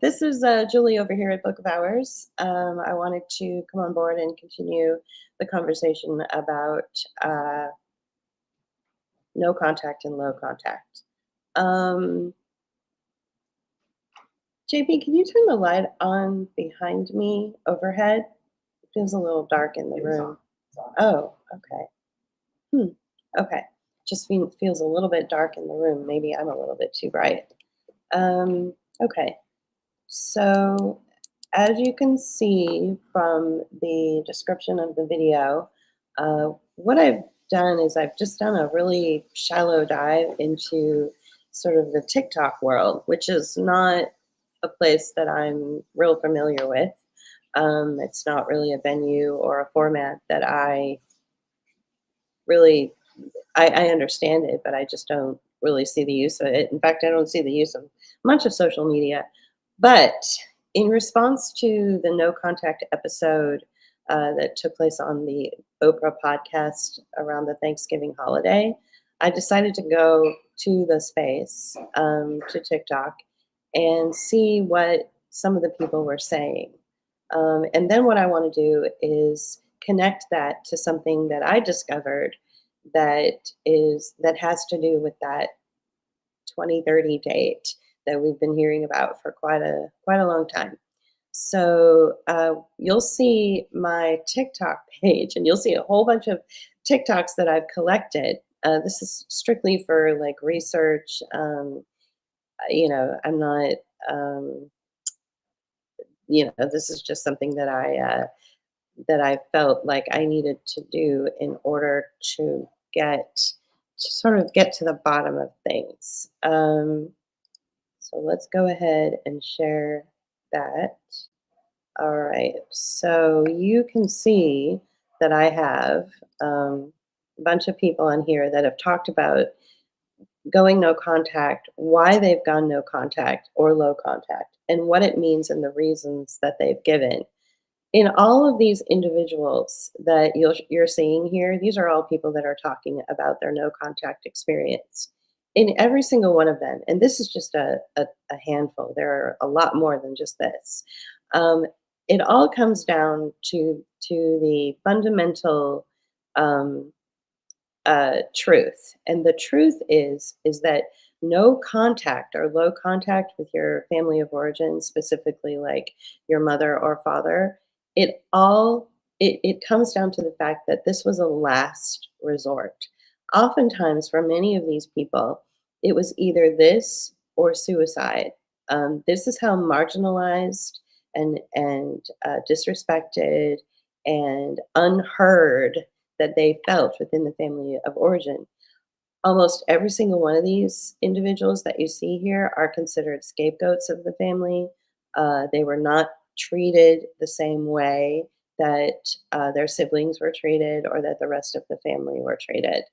this is Julie over here at Book of Hours. I wanted to come on board and continue the conversation about uh, no contact and low contact. Um, JP, can you turn the light on behind me overhead? It feels a little dark in the room. Oh, okay. Okay. Just feels a little bit dark in the room. Maybe I'm a little bit too bright. Okay. So, as you can see from the description of the video, what I've done is I've just done a really shallow dive into sort of the TikTok world, which is not a place that I'm real familiar with. It's not really a venue or a format that I really I understand it, but I just don't really see the use of it. In fact, I don't see the use of much of social media. But in response to the no contact episode that took place on the Oprah podcast around the Thanksgiving holiday, I decided to go to the space, to TikTok, and see what some of the people were saying. And then what I want to do is connect that to something that I discovered that has to do with that 2030 date that we've been hearing about for quite a long time. So you'll see my TikTok page, and you'll see a whole bunch of TikToks that I've collected. This is strictly for like research. I'm not. Um, this is just something that I felt like I needed to do in order to sort of get to the bottom of things. So let's go ahead and share that. All right. So you can see that I have a bunch of people on here that have talked about going no contact, why they've gone no contact or low contact, and what it means and the reasons that they've given. In all of these individuals that you're seeing here, these are all people that are talking about their no contact experience. In every single one of them, and this is just a handful, there are a lot more than just this. Um, it all comes down to the fundamental um, truth, and the truth is that no contact or low contact with your family of origin, specifically like your mother or father, it comes down to the fact that this was a last resort. Oftentimes, for many of these people, it was either this or suicide. This is how marginalized and disrespected and unheard that they felt within the family of origin. Almost every single one of these individuals that you see here are considered scapegoats of the family. They were not treated the same way that their siblings were treated or that the rest of the family were treated.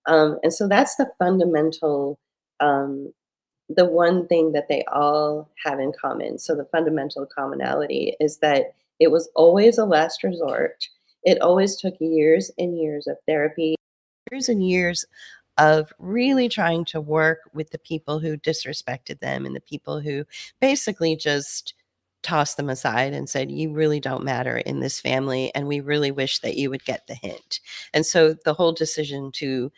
And so that's the fundamental, the one thing that they all have in common. So the fundamental commonality is that it was always a last resort. It always took years and years of therapy, years and years of really trying to work with the people who disrespected them and the people who basically just tossed them aside and said, "You really don't matter in this family, and we really wish that you would get the hint." And so the whole decision to,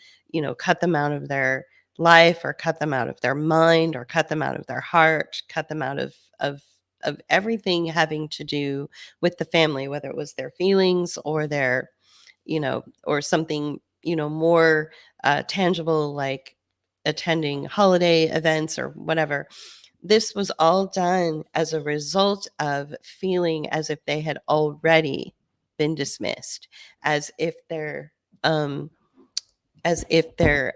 cut them out of their life or cut them out of their mind or cut them out of their heart, cut them out of everything having to do with the family, whether it was their feelings or or something, more tangible, like attending holiday events or whatever. This was all done as a result of feeling as if they had already been dismissed, as if their um, as if their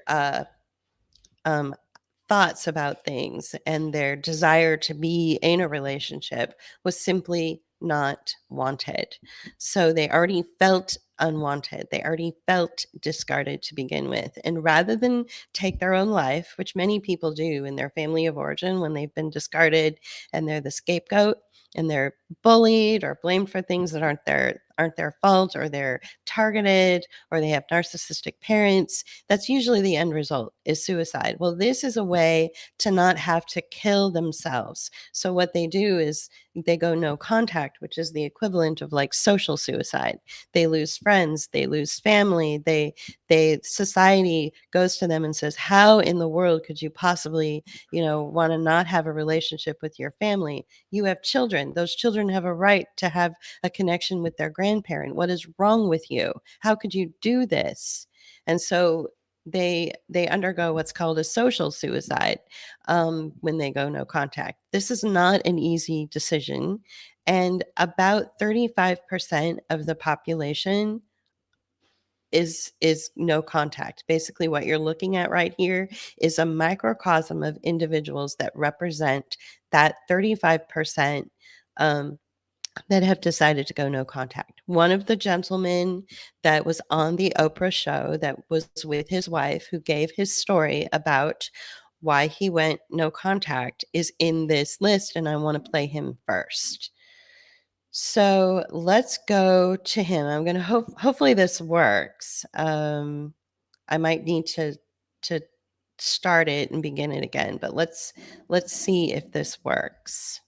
thoughts about things and their desire to be in a relationship was simply not wanted. So they already felt unwanted. They already felt discarded to begin with. And rather than take their own life, which many people do in their family of origin when they've been discarded and they're the scapegoat and they're bullied or blamed for things that aren't their fault, or they're targeted, or they have narcissistic parents, that's usually the end result is suicide. Well, this is a way to not have to kill themselves. So what they do is they go no contact, which is the equivalent of like social suicide. They lose friends, they lose family, they society goes to them and says, how in the world could you possibly, want to not have a relationship with your family? You have children. Those children have a right to have a connection with their grandparent. What is wrong with you? How could you do this? And so they undergo what's called a social suicide when they go no contact. This is not an easy decision, and about 35% of the population is no contact. Basically, what you're looking at right here is a microcosm of individuals that represent that 35% um, that have decided to go no contact. One of the gentlemen that was on the Oprah show that was with his wife, who gave his story about why he went no contact, is in this list, and I want to play him first. So let's go to him. I'm going to hopefully this works. I might need to start it and begin it again, but let's see if this works.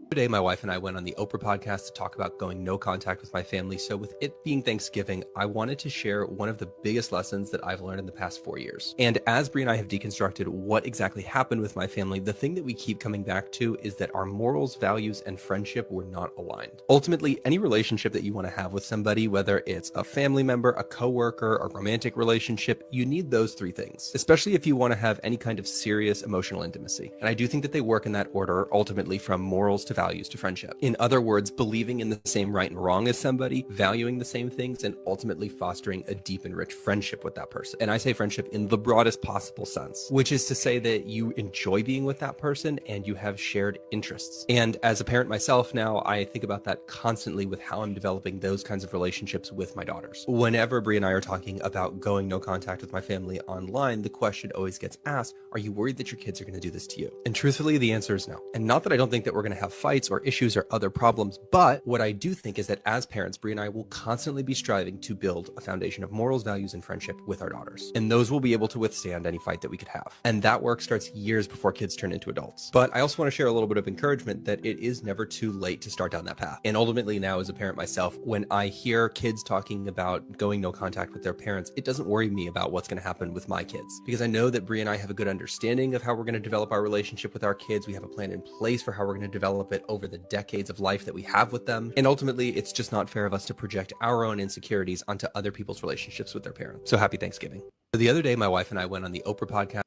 Today, my wife and I went on the Oprah podcast to talk about going no contact with my family. So with it being Thanksgiving, I wanted to share one of the biggest lessons that I've learned in the past 4 years. And as Brie and I have deconstructed what exactly happened with my family, the thing that we keep coming back to is that our morals, values, and friendship were not aligned. Ultimately, any relationship that you want to have with somebody, whether it's a family member, a coworker, a romantic relationship, you need those three things, especially if you want to have any kind of serious emotional intimacy. And I do think that they work in that order, ultimately from morals to values to friendship. In other words, believing in the same right and wrong as somebody, valuing the same things, and ultimately fostering a deep and rich friendship with that person. And I say friendship in the broadest possible sense, which is to say that you enjoy being with that person and you have shared interests. And as a parent myself now, I think about that constantly with how I'm developing those kinds of relationships with my daughters. Whenever Brie and I are talking about going no contact with my family online, the question always gets asked, are you worried that your kids are going to do this to you? And truthfully, the answer is no. And not that I don't think that we're going to have fights or issues or other problems, but what I do think is that as parents, Brie and I will constantly be striving to build a foundation of morals, values, and friendship with our daughters. And those will be able to withstand any fight that we could have. And that work starts years before kids turn into adults. But I also want to share a little bit of encouragement that it is never too late to start down that path. And ultimately now as a parent myself, when I hear kids talking about going no contact with their parents, it doesn't worry me about what's going to happen with my kids, because I know that Brie and I have a good understanding of how we're going to develop our relationship with our kids. We have a plan in place for how we're going to develop it over the decades of life that we have with them. And ultimately, it's just not fair of us to project our own insecurities onto other people's relationships with their parents. So happy Thanksgiving. The other day, my wife and I went on the Oprah podcast.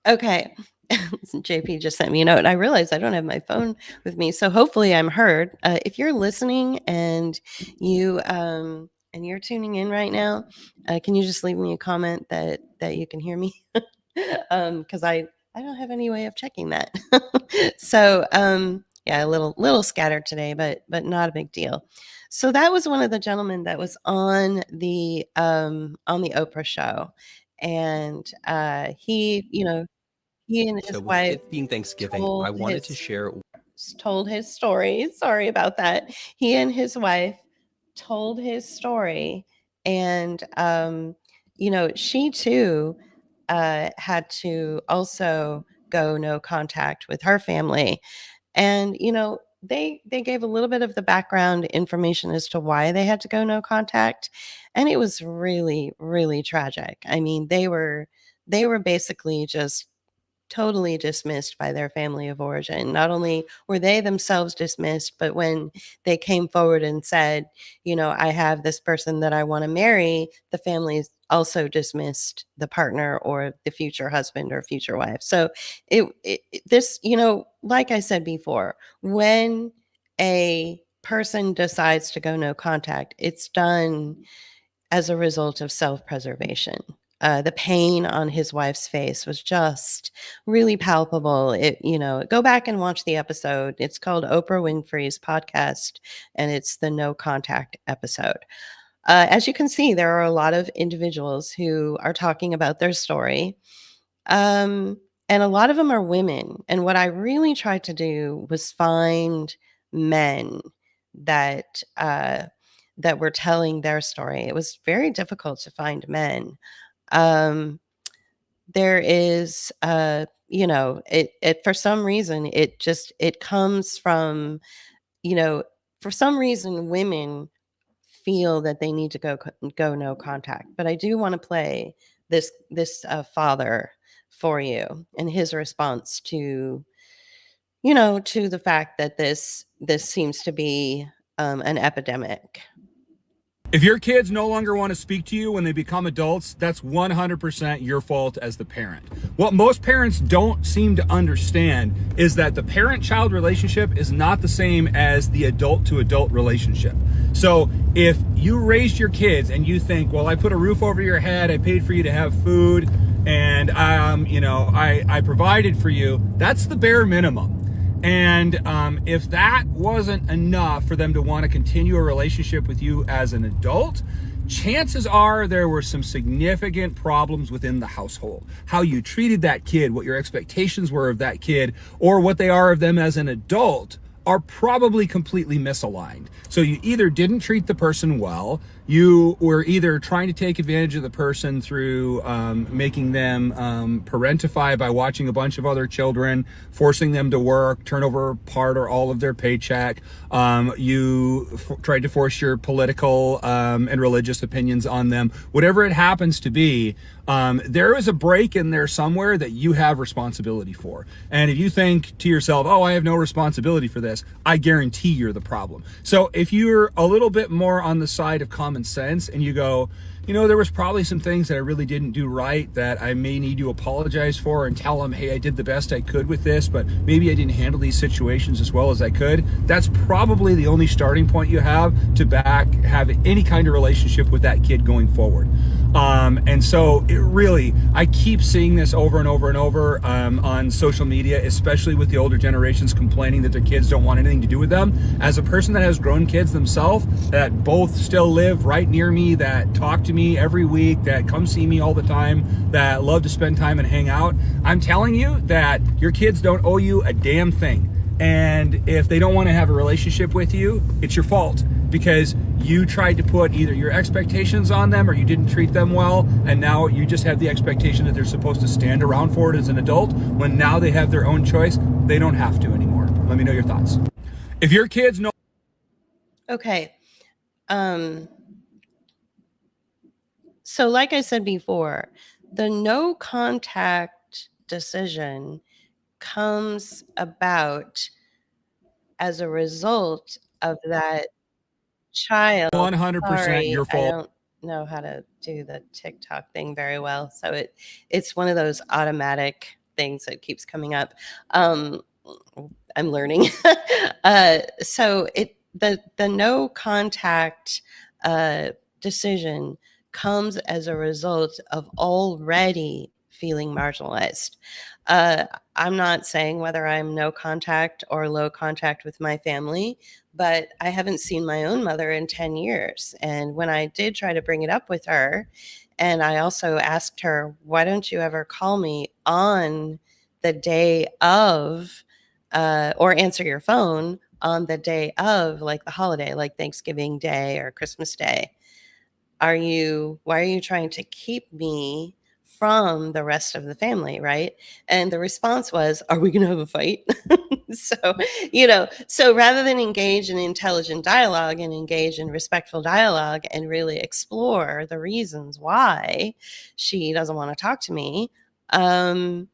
Okay. JP just sent me a note, and I realized I don't have my phone with me, so hopefully I'm heard. If you're listening and you're tuning in right now, can you just leave me a comment that you can hear me? Because I don't have any way of checking that. So yeah, a little scattered today, but not a big deal. So that was one of the gentlemen that was on the Oprah show, and he and his So with wife it being Thanksgiving, told I wanted to share his story. Sorry about that. He and his wife told his story, and she too had to also go no contact with her family, and they gave a little bit of the background information as to why they had to go no contact, and it was really, really tragic. I mean, they were basically just totally dismissed by their family of origin. Not only were they themselves dismissed, but when they came forward and said, I have this person that I want to marry, the families also dismissed the partner or the future husband or future wife. So this, like I said before, when a person decides to go no contact, it's done as a result of self-preservation. The pain on his wife's face was just really palpable. Go back and watch the episode. It's called Oprah Winfrey's Podcast, and it's the no contact episode. As you can see, there are a lot of individuals who are talking about their story. And a lot of them are women. And what I really tried to do was find men that that were telling their story. It was very difficult to find men. Um, there is, it for some reason, it comes from, you know, for some reason, women feel that they need to go no contact. But I do want to play this father for you and his response to, to the fact that this seems to be an epidemic. If your kids no longer want to speak to you when they become adults, that's 100% your fault as the parent. What most parents don't seem to understand is that the parent-child relationship is not the same as the adult-to-adult relationship. So if you raised your kids and you think, well, I put a roof over your head, I paid for you to have food, and I provided for you, that's the bare minimum. And if that wasn't enough for them to want to continue a relationship with you as an adult, chances are there were some significant problems within the household. How you treated that kid, what your expectations were of that kid, or what they are of them as an adult are probably completely misaligned. So you either didn't treat the person well, you were either trying to take advantage of the person through making them parentify by watching a bunch of other children, forcing them to work, turn over part or all of their paycheck. You tried to force your political and religious opinions on them. Whatever it happens to be, there is a break in there somewhere that you have responsibility for. And if you think to yourself, oh, I have no responsibility for this, I guarantee you're the problem. So if you're a little bit more on the side of common sense and you go, there was probably some things that I really didn't do right that I may need to apologize for and tell them, hey, I did the best I could with this, but maybe I didn't handle these situations as well as I could. That's probably the only starting point you have to have any kind of relationship with that kid going forward. And so I keep seeing this over and over and over on social media, especially with the older generations complaining that their kids don't want anything to do with them. As a person that has grown kids themselves, that both still live right near me, that talk to me every week, that come see me all the time, that love to spend time and hang out, I'm telling you that your kids don't owe you a damn thing. And if they don't want to have a relationship with you, it's your fault, because you tried to put either your expectations on them or you didn't treat them well, and now you just have the expectation that they're supposed to stand around for it as an adult, when now they have their own choice. They don't have to anymore. Let me know your thoughts. If your kids know... Okay. So like I said before, the no contact decision comes about as a result of that child. 100% Sorry, your I fault. don't know how to do the TikTok thing very well. So it's one of those automatic things that keeps coming up. I'm learning. So the no contact decision comes as a result of already feeling marginalized. I'm not saying whether I'm no contact or low contact with my family, but I haven't seen my own mother in 10 years. And when I did try to bring it up with her, and I also asked her, why don't you ever call me on the day of, or answer your phone on the day of, like the holiday, like Thanksgiving Day or Christmas Day? Why are you trying to keep me from the rest of the family, right? And the response was, are we going to have a fight? So rather than engage in intelligent dialogue and engage in respectful dialogue and really explore the reasons why she doesn't want to talk to me, on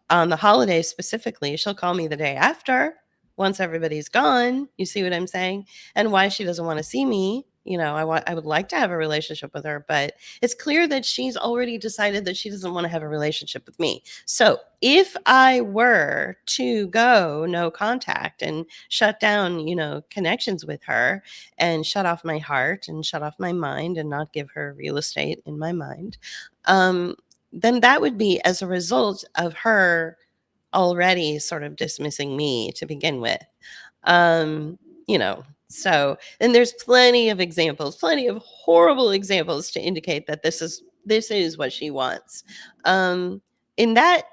the holidays specifically, she'll call me the day after once everybody's gone. You see what I'm saying? And why she doesn't want to see me. I would like to have a relationship with her, but it's clear that she's already decided that she doesn't want to have a relationship with me. So if I were to go no contact and shut down, connections with her, and shut off my heart and shut off my mind and not give her real estate in my mind, then that would be as a result of her already sort of dismissing me to begin with. So, and there's plenty of examples, plenty of horrible examples to indicate that this is what she wants. In that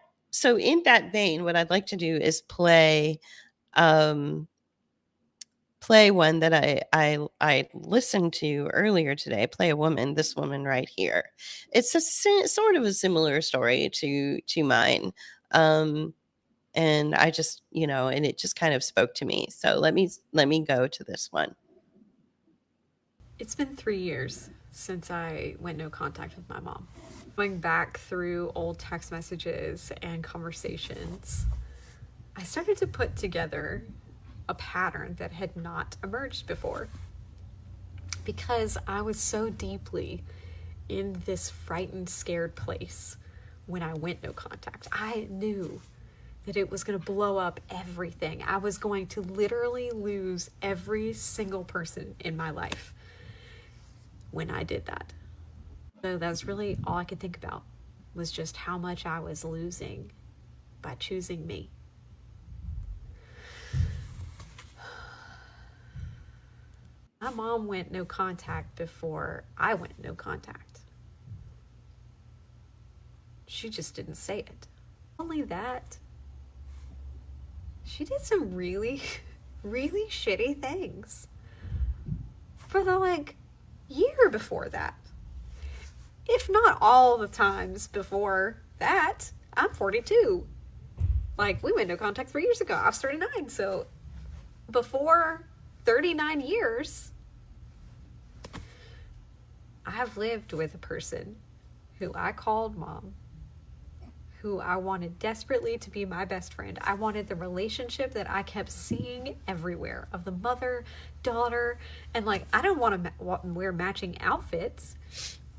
vein, what I'd like to do is play play one that I listened to earlier today. Play a woman, this woman right here. It's a sort of a similar story to mine. And I just, and it just kind of spoke to me. So let me go to this one. It's been 3 years since I went no contact with my mom. Going back through old text messages and conversations, I started to put together a pattern that had not emerged before, because I was so deeply in this frightened, scared place when I went no contact. I knew that it was going to blow up everything. I was going to literally lose every single person in my life when I did that. So that's really all I could think about, was just how much I was losing by choosing me. My mom went no contact before I went no contact. She just didn't say it. Only that, she did some really, really shitty things for the year before that. If not all the times before that. I'm 42. We went no contact 3 years ago. I was 39. So before 39 years, I have lived with a person who I called mom, who I wanted desperately to be my best friend. I wanted the relationship that I kept seeing everywhere, of the mother, daughter, and I don't want to wear matching outfits,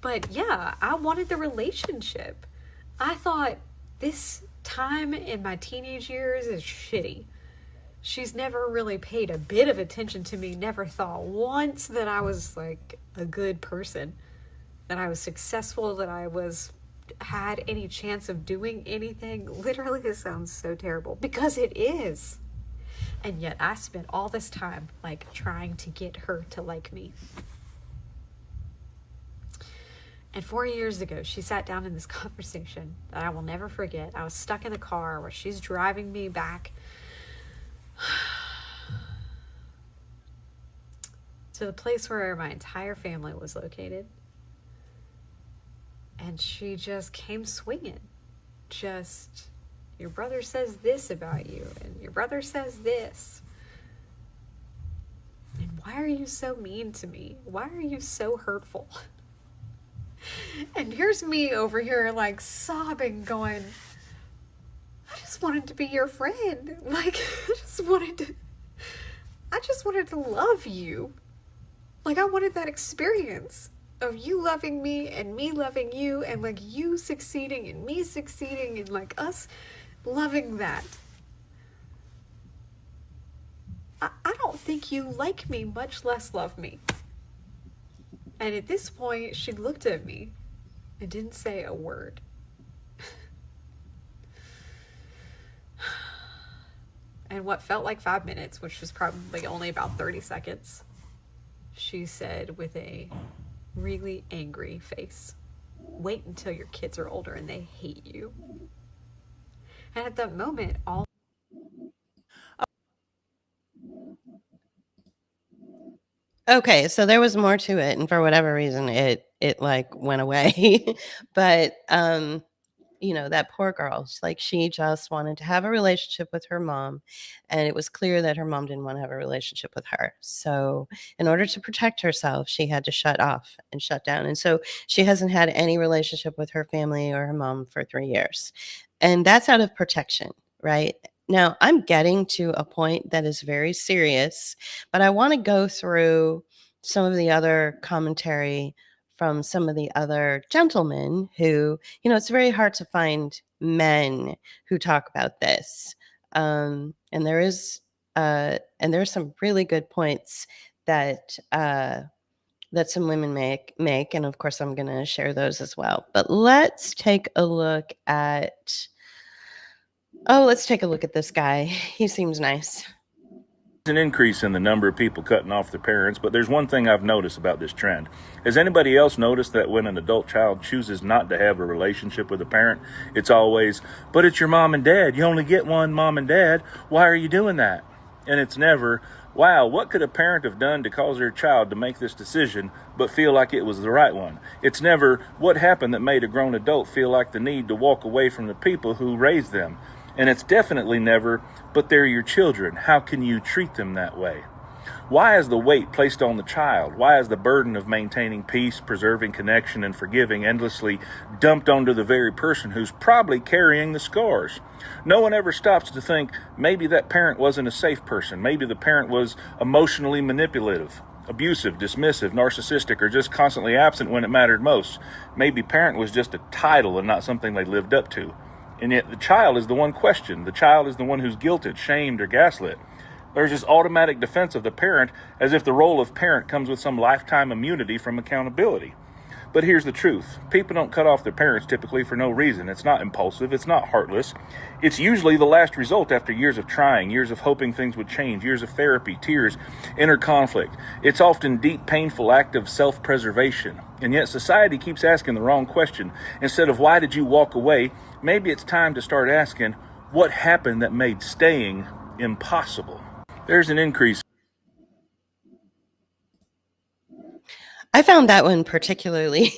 but yeah, I wanted the relationship. I thought, this time in my teenage years is shitty. She's never really paid a bit of attention to me, never thought once that I was a good person, that I was successful, that I had any chance of doing anything. Literally, this sounds so terrible, because it is. And yet I spent all this time trying to get her to like me. And 4 years ago, she sat down in this conversation that I will never forget. I was stuck in the car where she's driving me back to the place where my entire family was located. And she just came swinging. Just, your brother says this about you, and your brother says this. And why are you so mean to me? Why are you so hurtful? And here's me over here sobbing, going, I just wanted to be your friend. I just wanted to love you. I wanted that experience of you loving me and me loving you, and you succeeding and me succeeding, and us loving that. I don't think you like me, much less love me. And at this point, she looked at me and didn't say a word. And what felt like 5 minutes, which was probably only about 30 seconds, she said with a really angry face, "Wait until your kids are older and they hate you." And at that moment, all... Okay, so there was more to it, and for whatever reason, it went away. But that poor girl, she just wanted to have a relationship with her mom, and it was clear that her mom didn't want to have a relationship with her. So in order to protect herself, she had to shut off and shut down. And so she hasn't had any relationship with her family or her mom for 3 years. And that's out of protection, right? Now, I'm getting to a point that is very serious, but I want to go through some of the other commentary from some of the other gentlemen who, it's very hard to find men who talk about this. And there's some really good points that some women make. And of course, I'm going to share those as well. But let's take a look at this guy. He seems nice. An increase in the number of people cutting off their parents, but there's one thing I've noticed about this trend. Has anybody else noticed that when an adult child chooses not to have a relationship with a parent, it's always, but it's your mom and dad. You only get one mom and dad. Why are you doing that? And it's never, Wow, what could a parent have done to cause their child to make this decision but feel like it was the right one? It's never what happened that made a grown adult feel like the need to walk away from the people who raised them. And it's definitely never, but they're your children. How can you treat them that way? Why is the weight placed on the child? Why is the burden of maintaining peace, preserving connection, and forgiving endlessly dumped onto the very person who's probably carrying the scars? No one ever stops to think maybe that parent wasn't a safe person. Maybe the parent was emotionally manipulative, abusive, dismissive, narcissistic, or just constantly absent when it mattered most. Maybe parent was just a title and not something they lived up to. And yet the child is the one questioned. The child is the one who's guilted, shamed, or gaslit. There's this automatic defense of the parent as if the role of parent comes with some lifetime immunity from accountability. But here's the truth. People don't cut off their parents typically for no reason. It's not impulsive. It's not heartless. It's usually the last result after years of trying, years of hoping things would change, years of therapy, tears, inner conflict. It's often deep, painful act of self-preservation. And yet society keeps asking the wrong question. Instead of why did you walk away, maybe it's time to start asking what happened that made staying impossible. There's an increase. I found that one particularly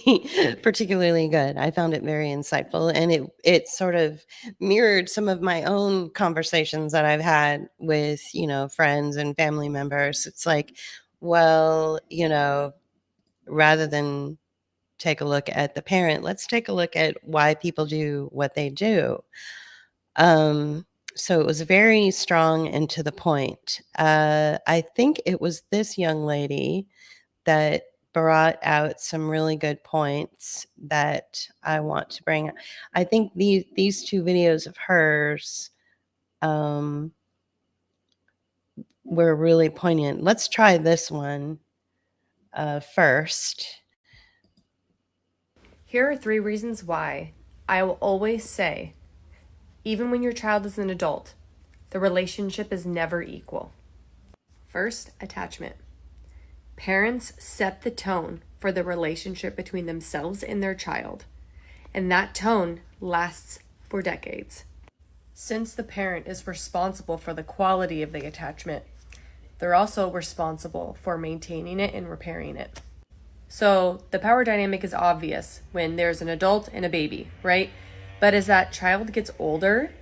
particularly good. I found it very insightful, and it sort of mirrored some of my own conversations that I've had with, friends and family members. It's like, well, rather than take a look at the parent, let's take a look at why people do what they do. So it was very strong and to the point. I think it was this young lady that brought out some really good points that I want to bring. I think these two videos of hers were really poignant. Let's try this one first. Here are 3 reasons why I will always say, even when your child is an adult, the relationship is never equal. First, attachment. Parents set the tone for the relationship between themselves and their child, and that tone lasts for decades. Since the parent is responsible for the quality of the attachment, they're also responsible for maintaining it and repairing it. So the power dynamic is obvious when there's an adult and a baby, right? But as that child gets older,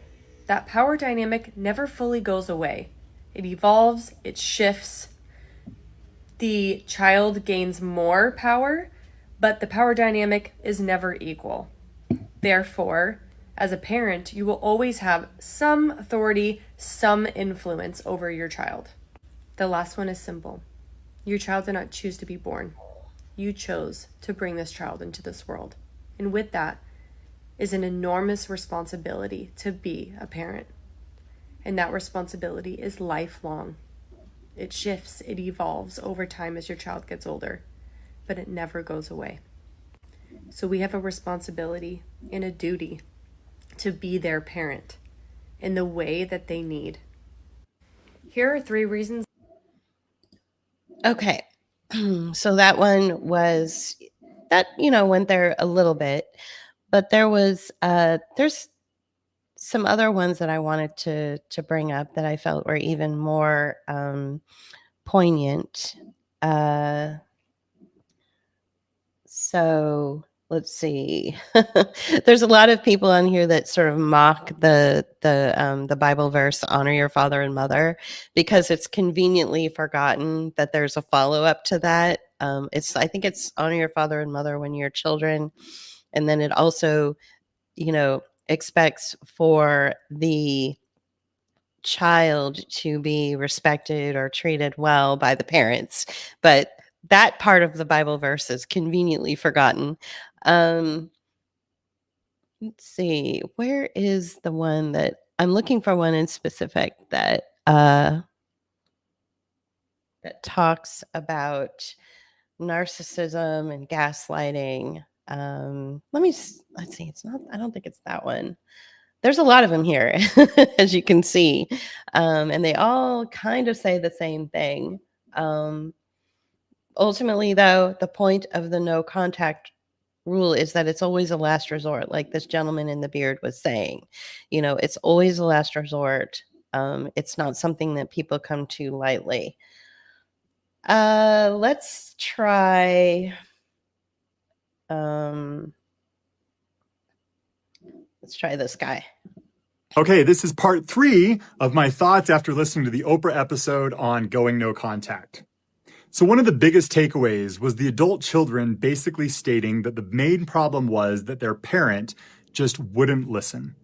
that power dynamic never fully goes away. It evolves, it shifts. The child gains more power, but the power dynamic is never equal. Therefore, as a parent, you will always have some authority, some influence over your child. The last one is simple. Your child did not choose to be born. You chose to bring this child into this world. And with that is an enormous responsibility to be a parent. And that responsibility is lifelong. It shifts, it evolves over time as your child gets older, but it never goes away. So we have a responsibility and a duty to be their parent in the way that they need. Here are 3 reasons. Okay. So that one was that, went there a little bit, but there's some other ones that I wanted to bring up that I felt were even more poignant. So let's see. There's a lot of people on here that sort of mock the Bible verse, honor your father and mother, because it's conveniently forgotten that there's a follow-up to that. I think it's honor your father and mother when you're children. And then it also, expects for the child to be respected or treated well by the parents. But that part of the Bible verse is conveniently forgotten. Let's see, where is the one that I'm looking for? One in specific that talks about narcissism and gaslighting. Let's see. I don't think it's that one. There's a lot of them here, as you can see. And they all kind of say the same thing. Ultimately, though, the point of the no contact rule is that it's always a last resort, like this gentleman in the beard was saying. It's always a last resort. It's not something that people come to lightly. Let's try. Let's try this guy. Okay, this is part 3 of my thoughts after listening to the Oprah episode on going no contact. So one of the biggest takeaways was the adult children basically stating that the main problem was that their parent just wouldn't listen.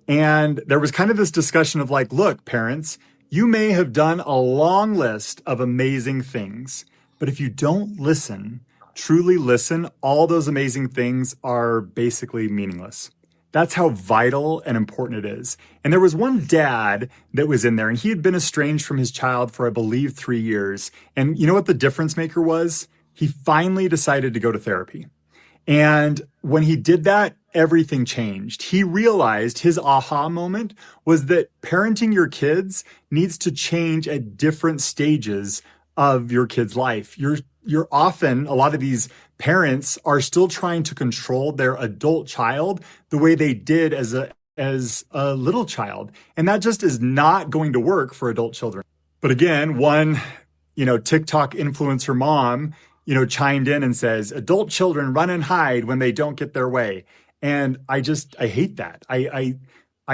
And there was kind of this discussion of like, look, parents, you may have done a long list of amazing things, but if you don't listen, truly listen, all those amazing things are basically meaningless. That's how vital and important it is. And there was one dad that was in there, and he had been estranged from his child for, I believe, 3 years. And you know what the difference maker was? He finally decided to go to therapy. And when he did that, everything changed. He realized his aha moment was that parenting your kids needs to change at different stages of your kid's life. You're often, a lot of these parents are still trying to control their adult child the way they did as a little child. And that just is not going to work for adult children. But again, one, TikTok influencer mom, chimed in and says, adult children run and hide when they don't get their way. And I hate that. I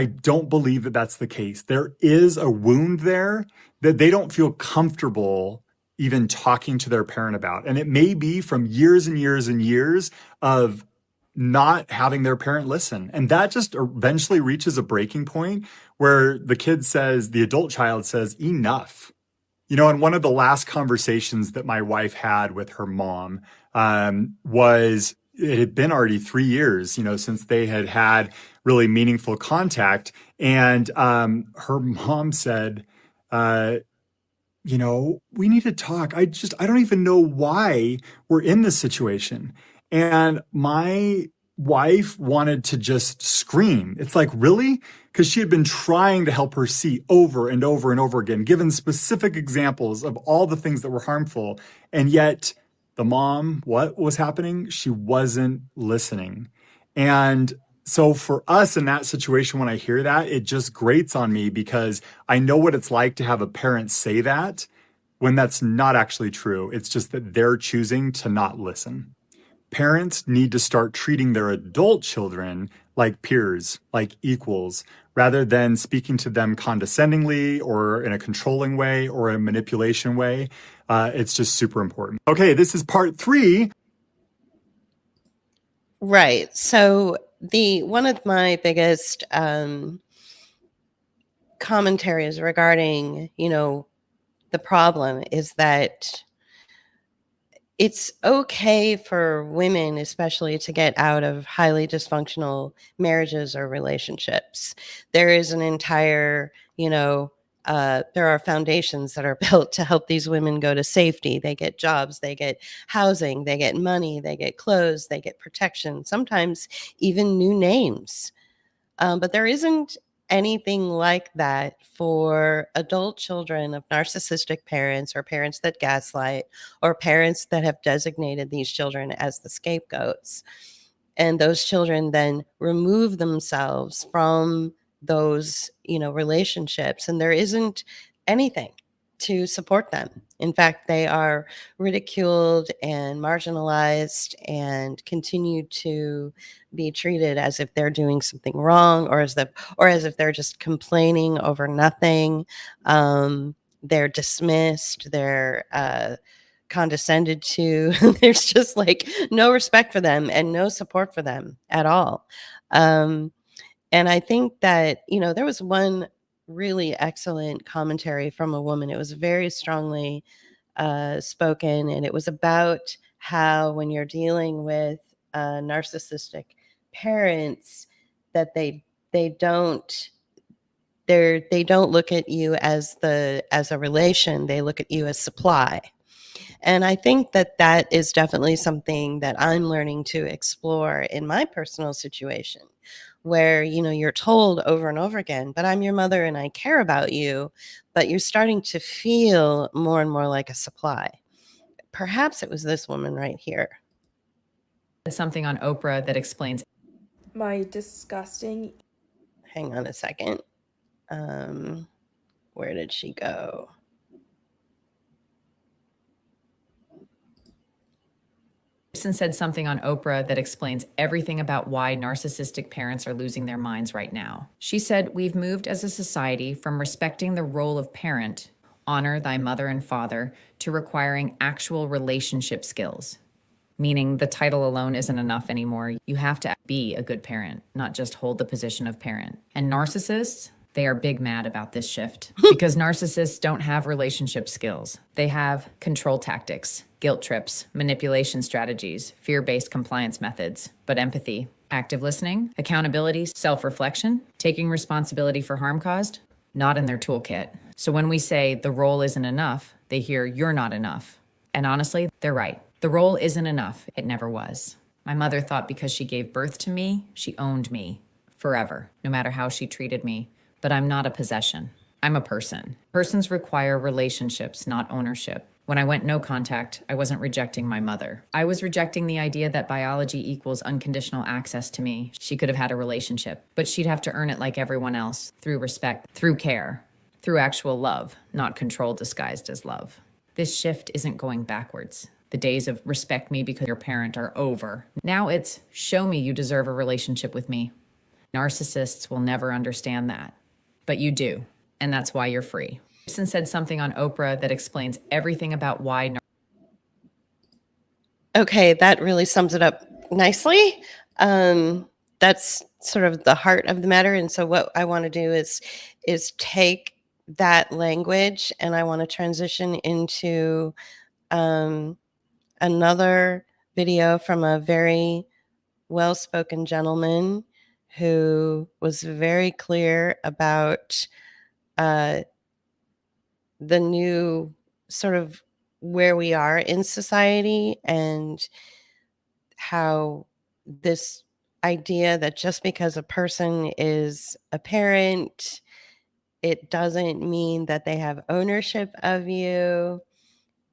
don't believe that that's the case. There is a wound there that they don't feel comfortable even talking to their parent about. And it may be from years and years and years of not having their parent listen. And that just eventually reaches a breaking point where the adult child says, enough. And one of the last conversations that my wife had with her mom was, it had been already 3 years, since they had really meaningful contact. And her mom said, we need to talk. I don't even know why we're in this situation. And my wife wanted to just scream. It's like, really? Because she had been trying to help her see over and over and over again, given specific examples of all the things that were harmful. And yet the mom, what was happening? She wasn't listening. And so for us in that situation, when I hear that, it just grates on me because I know what it's like to have a parent say that when that's not actually true. It's just that they're choosing to not listen. Parents need to start treating their adult children like peers, like equals, rather than speaking to them condescendingly or in a controlling way or a manipulation way. It's just super important. Okay, this is part 3. Right. So one of my biggest commentaries regarding, the problem is that it's okay for women, especially, to get out of highly dysfunctional marriages or relationships. There is an entire, there are foundations that are built to help these women go to safety. They get jobs, they get housing, they get money, they get clothes, they get protection, sometimes even new names. But there isn't anything like that for adult children of narcissistic parents or parents that gaslight or parents that have designated these children as the scapegoats. And those children then remove themselves from those, relationships, and there isn't anything to support them. In fact, they are ridiculed and marginalized and continue to be treated as if they're doing something wrong, or as if they're just complaining over nothing. They're dismissed. They're condescended to. There's just like no respect for them and no support for them at all. And I think that, there was one really excellent commentary from a woman. It was very strongly spoken, and it was about how when you're dealing with narcissistic parents, that they don't look at you as a relation. They look at you as supply. And I think that is definitely something that I'm learning to explore in my personal situation, where, you're told over and over again, but I'm your mother and I care about you, but you're starting to feel more and more like a supply. Perhaps it was this woman right here. Something on Oprah that explains my disgusting. Hang on a second. Where did she go? Gibson said something on Oprah that explains everything about why narcissistic parents are losing their minds right now. She said, "We've moved as a society from respecting the role of parent, honor thy mother and father, to requiring actual relationship skills." Meaning the title alone isn't enough anymore. You have to be a good parent, not just hold the position of parent. And narcissists, they are big mad about this shift because narcissists don't have relationship skills. They have control tactics, guilt trips, manipulation strategies, fear-based compliance methods, but empathy, active listening, accountability, self-reflection, taking responsibility for harm caused, not in their toolkit. So when we say the role isn't enough, they hear you're not enough. And honestly, they're right. The role isn't enough. It never was. My mother thought because she gave birth to me, she owned me forever, no matter how she treated me. But I'm not a possession. I'm a person. Persons require relationships, not ownership. When I went no contact, I wasn't rejecting my mother. I was rejecting the idea that biology equals unconditional access to me. She could have had a relationship, but she'd have to earn it like everyone else, through respect, through care, through actual love, not control disguised as love. This shift isn't going backwards. The days of respect me because you're a parent are over. Now it's show me you deserve a relationship with me. Narcissists will never understand that, but you do, and that's why you're free. Gibson said something on Oprah that explains everything about why. Okay, that really sums it up nicely. That's sort of the heart of the matter. And so what I want to do is take that language and I want to transition into another video from a very well-spoken gentleman who was very clear about the new sort of where we are in society and how this idea that just because a person is a parent, it doesn't mean that they have ownership of you.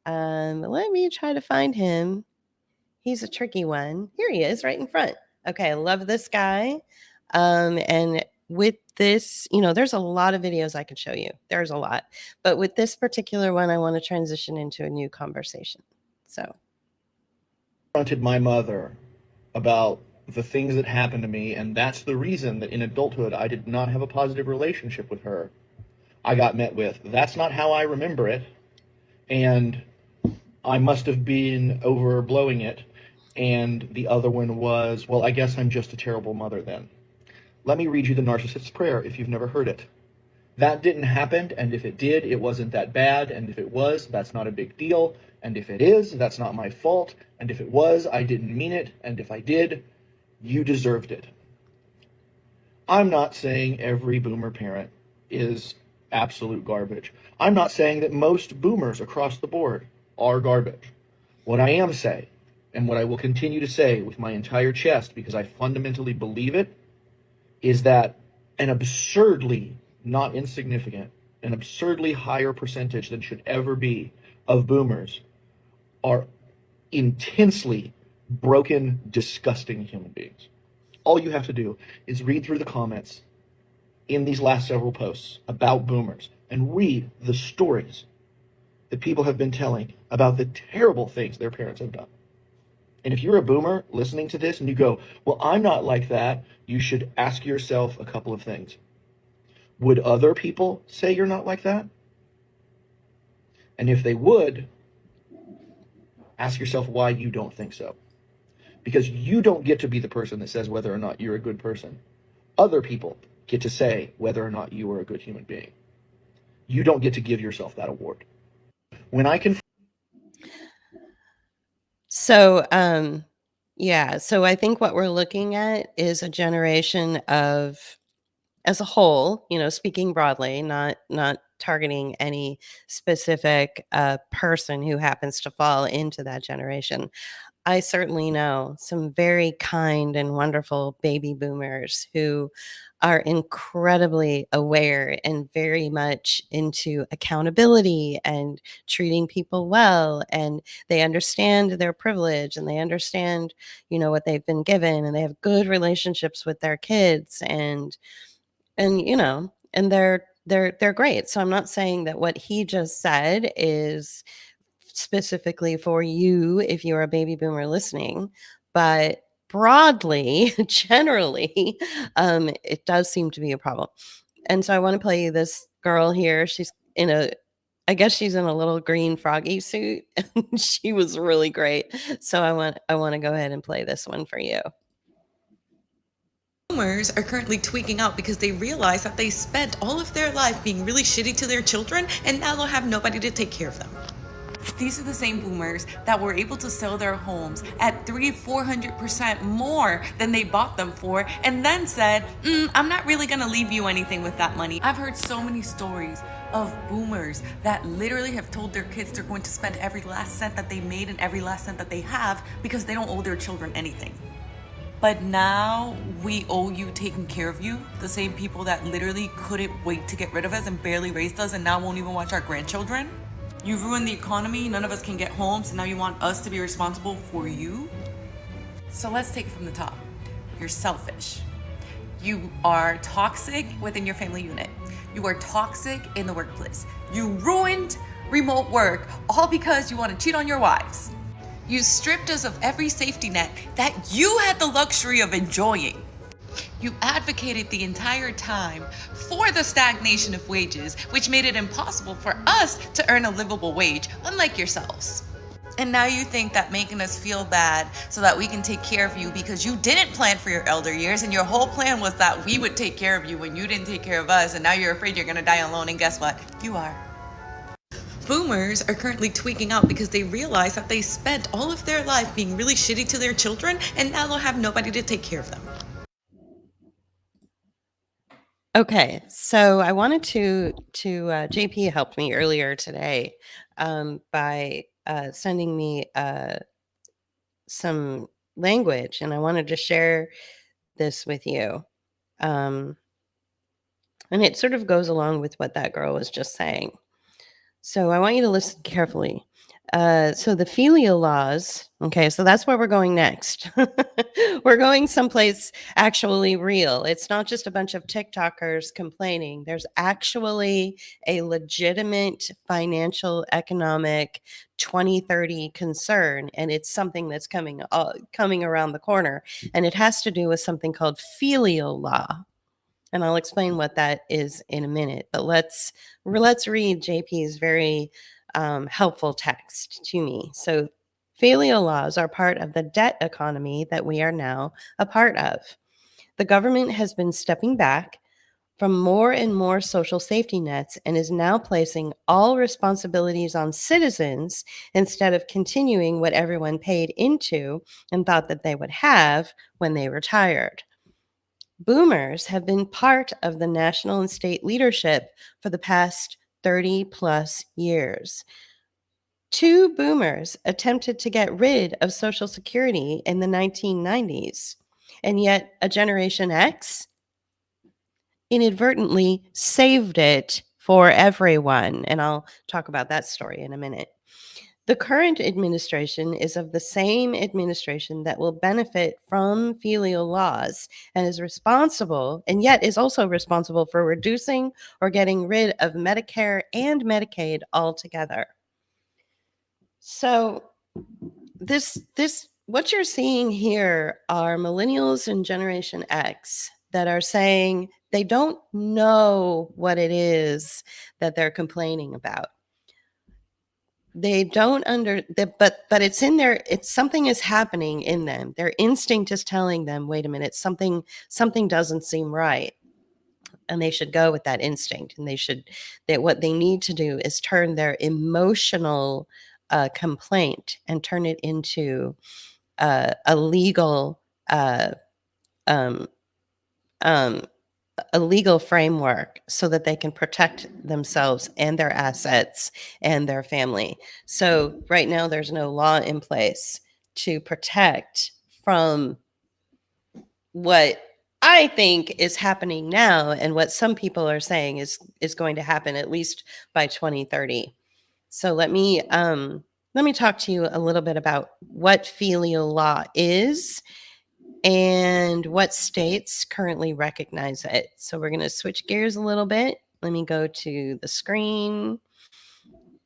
Let me try to find him. He's a tricky one. Here he is right in front. Okay, I love this guy. And with this, there's a lot of videos I could show you. There's a lot. But with this particular one, I want to transition into a new conversation. So. Confronted my mother about the things that happened to me, and that's the reason that in adulthood I did not have a positive relationship with her. I got met with, "That's not how I remember it," and I must have been overblowing it. And the other one was, "Well, I guess I'm just a terrible mother then." Let me read you the narcissist's prayer if you've never heard it. That didn't happen, and if it did, it wasn't that bad, and if it was, that's not a big deal, and if it is, that's not my fault, and if it was, I didn't mean it, and if I did, you deserved it. I'm not saying every boomer parent is absolute garbage. I'm not saying that most boomers across the board are garbage. What I am saying, and what I will continue to say with my entire chest, because I fundamentally believe it, is that an absurdly not insignificant, an absurdly higher percentage than should ever be of boomers are intensely broken, disgusting human beings. All you have to do is read through the comments in these last several posts about boomers and read the stories that people have been telling about the terrible things their parents have done. And if you're a boomer listening to this and you go, "Well, I'm not like that," you should ask yourself a couple of things. Would other people say you're not like that? And if they would, ask yourself why you don't think so. Because you don't get to be the person that says whether or not you're a good person. Other people get to say whether or not you are a good human being. You don't get to give yourself that award. When I can. So, so I think what we're looking at is a generation of, as a whole, speaking broadly, not targeting any specific person who happens to fall into that generation. I certainly know some very kind and wonderful baby boomers who are incredibly aware and very much into accountability and treating people well. And they understand their privilege and they understand, what they've been given, and they have good relationships with their kids and they're great. So I'm not saying that what he just said is specifically for you if you're a baby boomer listening, but broadly, generally, it does seem to be a problem. And so I want to play you this girl here. She's in a I guess she's in a little green froggy suit. And she was really great. So I want to go ahead and play this one for you. Boomers are currently tweaking out because they realize that they spent all of their life being really shitty to their children, and now they'll have nobody to take care of them. These are the same boomers that were able to sell their homes at 300-400% more than they bought them for, and then said, I'm not really gonna leave you anything with that money. I've heard so many stories of boomers that literally have told their kids they're going to spend every last cent that they made and every last cent that they have because they don't owe their children anything. But now we owe you taking care of you, the same people that literally couldn't wait to get rid of us and barely raised us and now won't even watch our grandchildren. You've ruined the economy, none of us can get homes, and now you want us to be responsible for you? So let's take it from the top. You're selfish. You are toxic within your family unit. You are toxic in the workplace. You ruined remote work all because you want to cheat on your wives. You stripped us of every safety net that you had the luxury of enjoying. You advocated the entire time for the stagnation of wages, which made it impossible for us to earn a livable wage, unlike yourselves. And now you think that making us feel bad so that we can take care of you because you didn't plan for your elder years, and your whole plan was that we would take care of you when you didn't take care of us, and now you're afraid you're gonna die alone, and guess what? You are. Boomers are currently tweaking out because they realize that they spent all of their life being really shitty to their children, and now they'll have nobody to take care of them. Okay, so I wanted to JP helped me earlier today by sending me some language, and I wanted to share this with you. And it sort of goes along with what that girl was just saying. So I want you to listen carefully. So the filial laws, okay, so that's where we're going next. We're going someplace actually real. It's not just a bunch of TikTokers complaining. There's actually a legitimate financial, economic 2030 concern, and it's something that's coming around the corner, and it has to do with something called filial law. And I'll explain what that is in a minute. But let's read JP's very helpful text to me. So filial laws are part of the debt economy that we are now a part of. The government has been stepping back from more and more social safety nets and is now placing all responsibilities on citizens instead of continuing what everyone paid into and thought that they would have when they retired. Boomers have been part of the national and state leadership for the past 30 plus years. 2 boomers attempted to get rid of Social Security in the 1990s, and yet a Generation X inadvertently saved it for everyone. And I'll talk about that story in a minute. The current administration is of the same administration that will benefit from filial laws and is responsible, and yet is also responsible for reducing or getting rid of Medicare and Medicaid altogether. So this what you're seeing here are millennials and Generation X that are saying they don't know what it is that they're complaining about. They don't but it's in there. It's something is happening in them. Their instinct is telling them, wait a minute, something doesn't seem right. And they should go with that instinct. And that what they need to do is turn their emotional complaint and turn it into a legal a legal framework so that they can protect themselves and their assets and their family. So right now there's no law in place to protect from what I think is happening now and what some people are saying is going to happen at least by 2030. So let me talk to you a little bit about what filial law is and what states currently recognize it. So we're going to switch gears a little bit let me go to the screen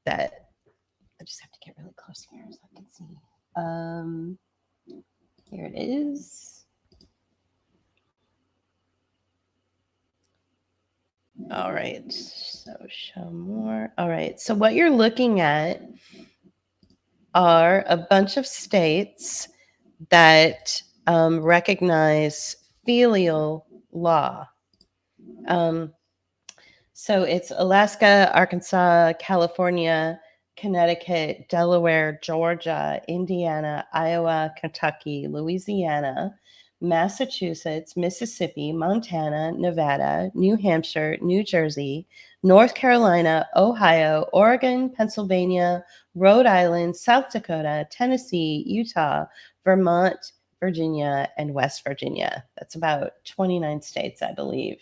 that I just have to get really close here so I can see. Here it is. All right, so show more. All right, so what you're looking at are a bunch of states that recognize filial law. So it's Alaska, Arkansas, California, Connecticut, Delaware, Georgia, Indiana, Iowa, Kentucky, Louisiana, Massachusetts, Mississippi, Montana, Nevada, New Hampshire, New Jersey, North Carolina, Ohio, Oregon, Pennsylvania, Rhode Island, South Dakota, Tennessee, Utah, Vermont, Virginia, and West Virginia. That's about 29 states, I believe.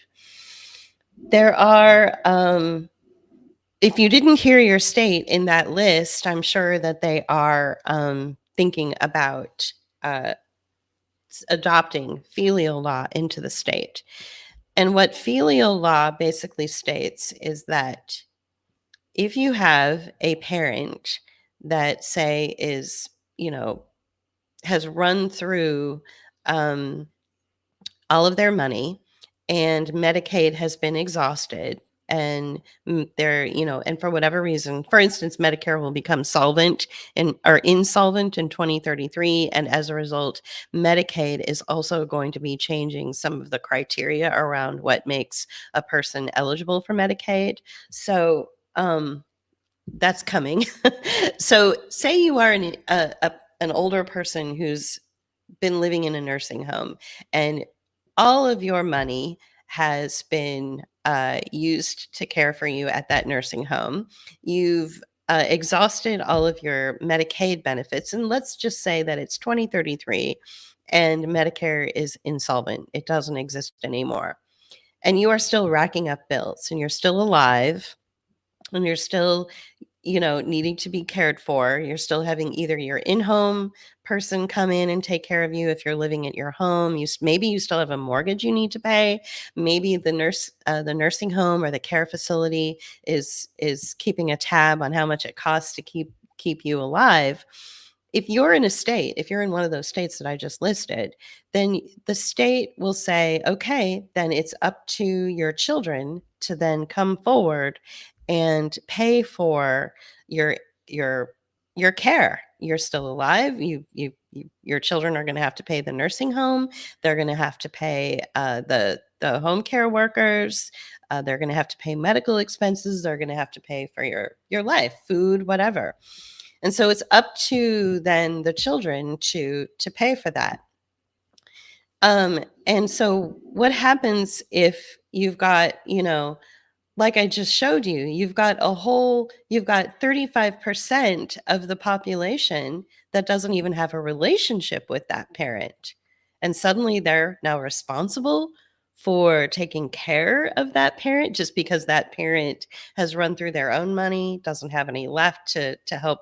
There are, if you didn't hear your state in that list, I'm sure that they are thinking about adopting filial law into the state. And what filial law basically states is that if you have a parent that, say, is, has run through all of their money and Medicaid has been exhausted, and they're, and for whatever reason, for instance, Medicare will become solvent or insolvent in 2033. And as a result, Medicaid is also going to be changing some of the criteria around what makes a person eligible for Medicaid. So that's coming. So say you are an older person who's been living in a nursing home and all of your money has been used to care for you at that nursing home. You've exhausted all of your Medicaid benefits. And let's just say that it's 2033 and Medicare is insolvent. It doesn't exist anymore. And you are still racking up bills and you're still alive and you're still needing to be cared for. You're still having either your in-home person come in and take care of you if you're living at your home. Maybe you still have a mortgage you need to pay. Maybe the nursing home or the care facility is keeping a tab on how much it costs to keep you alive. If you're in one of those states that I just listed, then the state will say, okay, then it's up to your children to then come forward and pay for your care. You're still alive. Your children are going to have to pay the nursing home. They're going to have to pay the home care workers. They're going to have to pay medical expenses. They're going to have to pay for your life, food, whatever. And so it's up to then the children to pay for that. And so what happens if you've got, like I just showed you, you've got 35% of the population that doesn't even have a relationship with that parent. And suddenly they're now responsible for taking care of that parent just because that parent has run through their own money, doesn't have any left to help,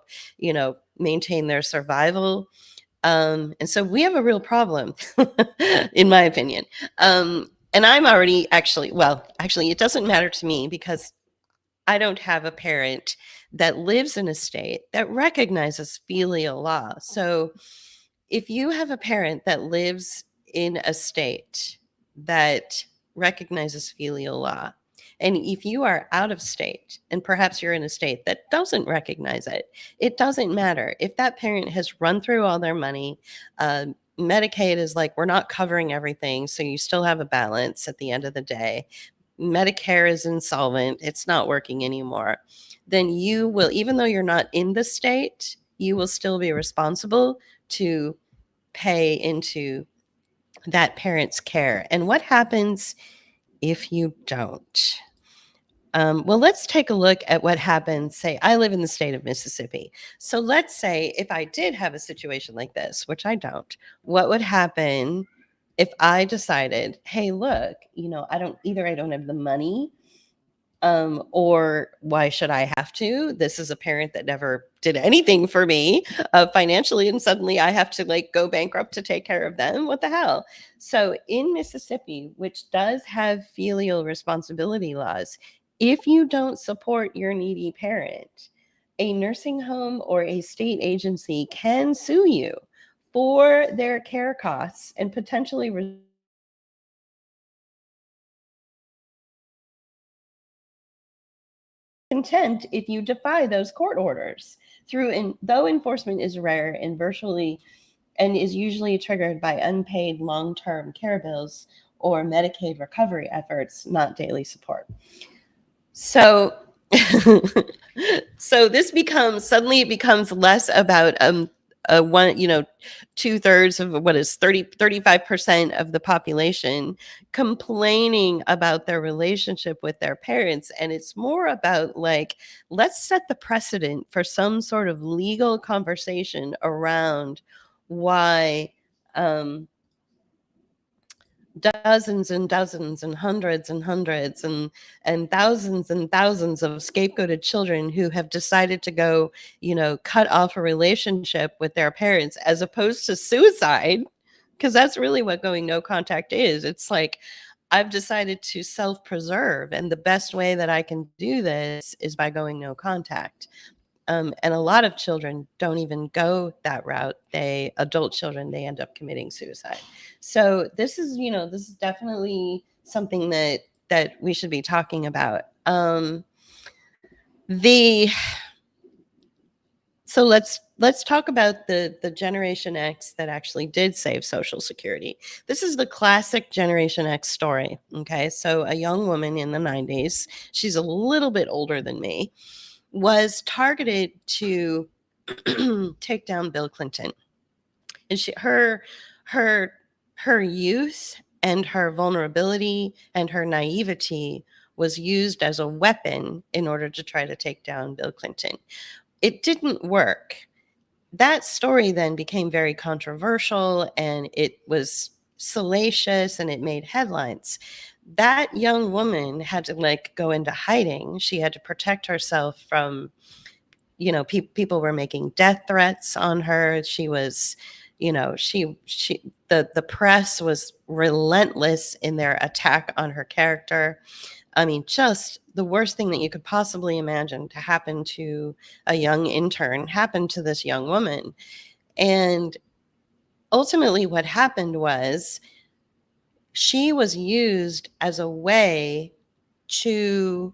maintain their survival. And so we have a real problem, in my opinion. And I'm already actually, it doesn't matter to me because I don't have a parent that lives in a state that recognizes filial law. So if you have a parent that lives in a state that recognizes filial law, and if you are out of state and perhaps you're in a state that doesn't recognize it, it doesn't matter. If that parent has run through all their money, Medicaid is like, we're not covering everything. So you still have a balance at the end of the day. Medicare is insolvent. It's not working anymore. Then you will, even though you're not in the state, you will still be responsible to pay into that parent's care. And what happens if you don't? Well, let's take a look at what happens. Say, I live in the state of Mississippi. So let's say if I did have a situation like this, which I don't, what would happen if I decided, hey, look, I don't have the money, or why should I have to? This is a parent that never did anything for me financially, and suddenly I have to go bankrupt to take care of them. What the hell? So in Mississippi, which does have filial responsibility laws, If you don't support your needy parent, a nursing home or a state agency can sue you for their care costs and potentially contempt if you defy those court orders. Though enforcement is rare and is usually triggered by unpaid long-term care bills or Medicaid recovery efforts, not daily support. So so this suddenly it becomes less about one, 2/3 of what is 35% of the population complaining about their relationship with their parents. And it's more about like, let's set the precedent for some sort of legal conversation around why dozens and dozens and hundreds and thousands and thousands of scapegoated children who have decided to go, cut off a relationship with their parents as opposed to suicide, because that's really what going no contact is. It's like, I've decided to self-preserve, and the best way that I can do this is by going no contact. And a lot of children don't even go that route. Adult children, they end up committing suicide. So this is definitely something that we should be talking about. So let's talk about the Generation X that actually did save Social Security. This is the classic Generation X story. Okay, so a young woman in the 90s, she's a little bit older than me, was targeted to take down Bill Clinton. And her youth and her vulnerability and her naivety was used as a weapon in order to try to take down Bill Clinton. It didn't work. That story then became very controversial, and it was salacious, and it made headlines. That young woman had to go into hiding. She had to protect herself from, people were making death threats on her. She was, the press was relentless in their attack on her character. I mean, just the worst thing that you could possibly imagine to happen to a young intern happened to this young woman. And ultimately what happened was she was used as a way to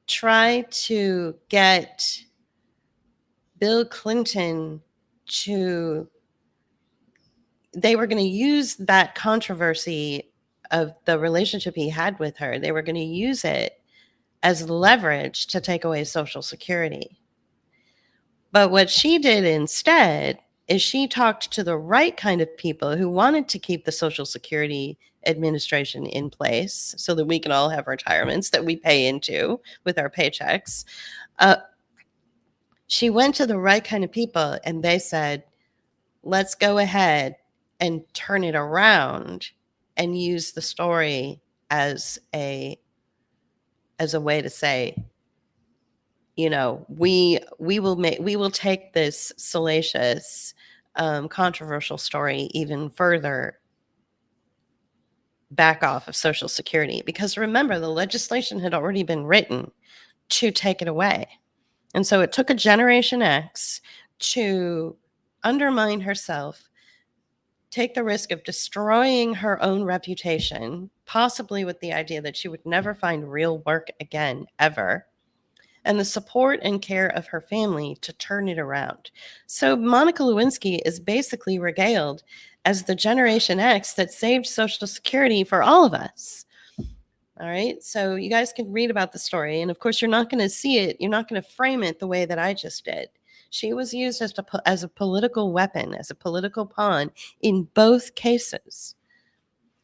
try to get Bill Clinton they were going to use that controversy of the relationship he had with her. They were going to use it as leverage to take away Social Security. But what she did instead is she talked to the right kind of people who wanted to keep the Social Security Administration in place so that we can all have retirements that we pay into with our paychecks. She went to the right kind of people, and they said, let's go ahead and turn it around and use the story as a way to say, we will take this salacious, controversial story even further back off of Social Security. Because remember, the legislation had already been written to take it away. And so it took a Generation X to undermine herself, take the risk of destroying her own reputation, possibly with the idea that she would never find real work again, ever, and the support and care of her family to turn it around. So Monica Lewinsky is basically regaled as the Generation X that saved Social Security for all of us. All right, so you guys can read about the story, and of course you're not going to see it, you're not going to frame it the way that I just did. She was used as a political weapon, as a political pawn in both cases.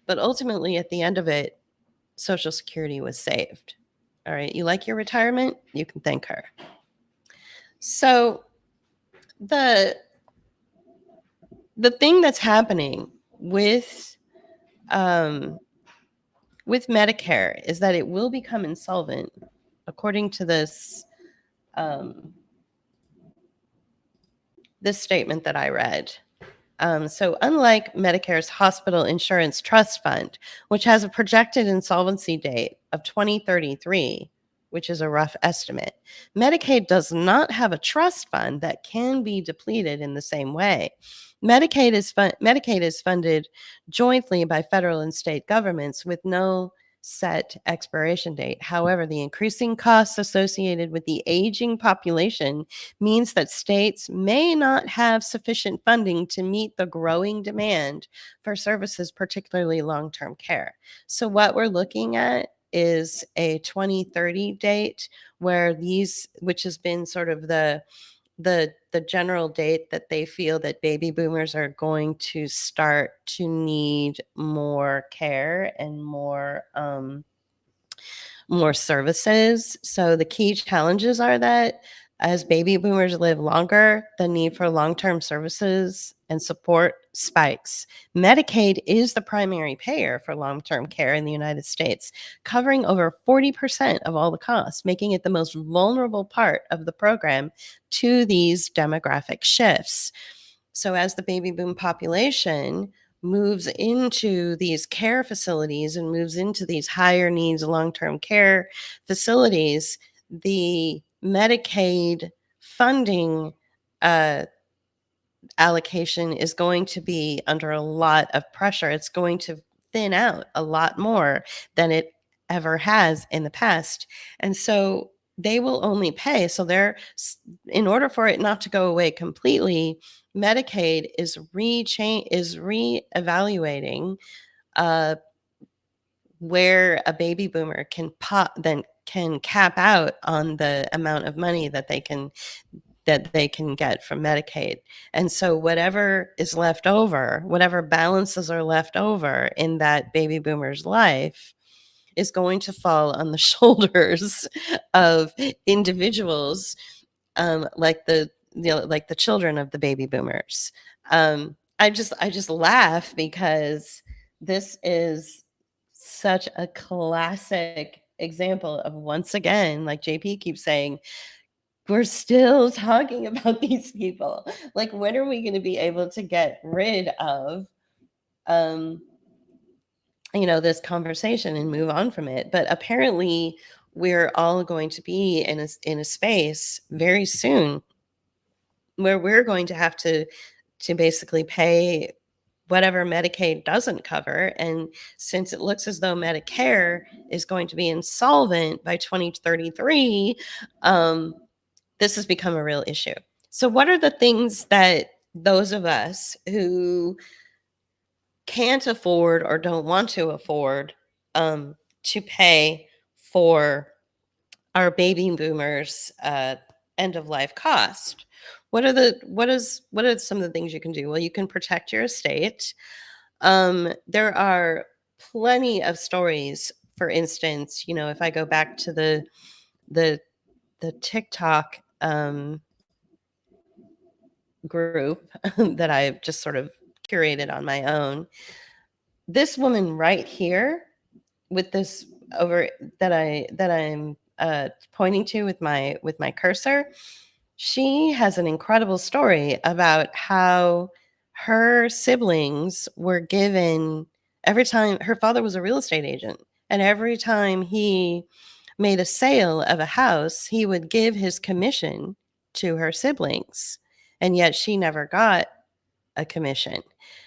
But ultimately, at the end of it, Social Security was saved. All right, you like your retirement? You can thank her. So the thing that's happening with Medicare is that it will become insolvent, according to this this statement that I read. So unlike Medicare's Hospital Insurance Trust Fund, which has a projected insolvency date of 2033, which is a rough estimate. Medicaid does not have a trust fund that can be depleted in the same way. Medicaid is funded jointly by federal and state governments with no set expiration date. However, the increasing costs associated with the aging population means that states may not have sufficient funding to meet the growing demand for services, particularly long-term care. So what we're looking at is a 2030 date where which has been sort of the general date that they feel that baby boomers are going to start to need more care and more services. So the key challenges are that as baby boomers live longer, the need for long-term services and support spikes. Medicaid is the primary payer for long-term care in the United States, covering over 40% of all the costs, making it the most vulnerable part of the program to these demographic shifts. So as the baby boom population moves into these care facilities and moves into these higher needs long-term care facilities, the Medicaid funding allocation is going to be under a lot of pressure. It's going to thin out a lot more than it ever has in the past. And so they will only pay. So in order for it not to go away completely, Medicaid is reevaluating where a baby boomer can cap out on the amount of money that they can get from Medicaid. And so whatever is left over, whatever balances are left over in that baby boomer's life is going to fall on the shoulders of individuals like the children of the baby boomers. I just laugh because this is such a classic example of, once again, like JP keeps saying, we're still talking about these people. Like, when are we going to be able to get rid of this conversation and move on from it? But apparently we're all going to be in a space very soon where we're going to have to basically pay whatever Medicaid doesn't cover. And since it looks as though Medicare is going to be insolvent by 2033, this has become a real issue. So what are the things that those of us who can't afford or don't want to afford to pay for our baby boomers end of life cost? What are some of the things you can do? Well, you can protect your estate. There are plenty of stories. For instance, if I go back to the TikTok group that I've just sort of curated on my own, this woman right here with this over that I'm pointing to with my cursor, she has an incredible story about how her siblings were given, every time her father was a real estate agent, and every time he made a sale of a house, he would give his commission to her siblings, and yet she never got a commission.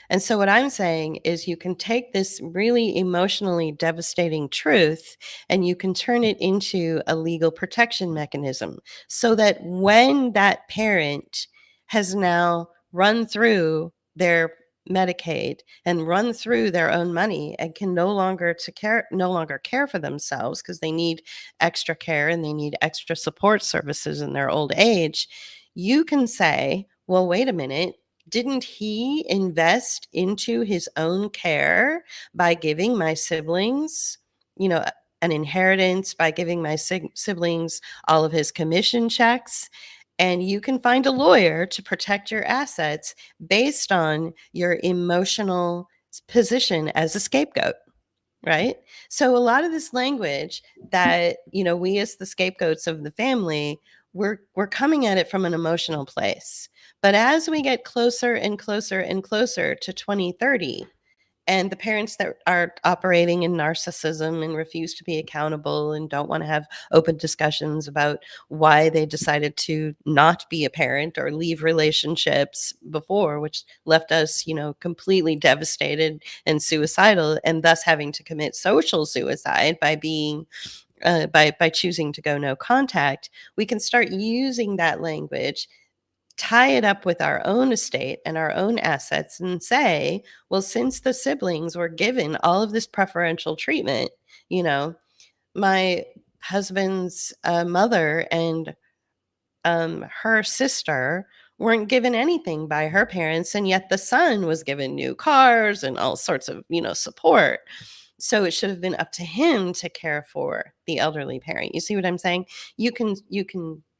And so what I'm saying is, you can take this really emotionally devastating truth and you can turn it into a legal protection mechanism, so that when that parent has now run through their Medicaid and run through their own money and can no longer care for themselves because they need extra care and they need extra support services in their old age, you can say, well, wait a minute. Didn't he invest into his own care by giving my siblings, an inheritance, by giving my siblings all of his commission checks? And you can find a lawyer to protect your assets based on your emotional position as a scapegoat, right? So a lot of this language that, we as the scapegoats of the family, we're coming at it from an emotional place. But as we get closer and closer and closer to 2030, And the parents that are operating in narcissism and refuse to be accountable and don't want to have open discussions about why they decided to not be a parent or leave relationships before, which left us, completely devastated and suicidal, and thus having to commit social suicide by being by choosing to go no contact. We can start using that language, tie it up with our own estate and our own assets, and say, well, since the siblings were given all of this preferential treatment, my husband's mother and her sister weren't given anything by her parents, and yet the son was given new cars and all sorts of support. So it should have been up to him to care for the elderly parent. You see what I'm saying? You can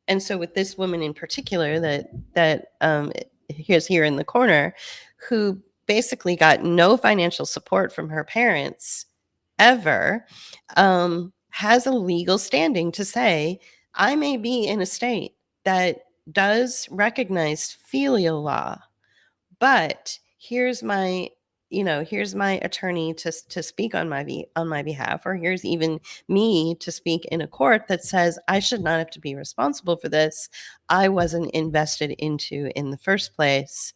and so with this woman in particular that here's here in the corner, who basically got no financial support from her parents ever, has a legal standing to say, I may be in a state that does recognize filial law, but here's my attorney to speak on my behalf, or here's even me to speak in a court that says I should not have to be responsible for this. I wasn't invested into in the first place.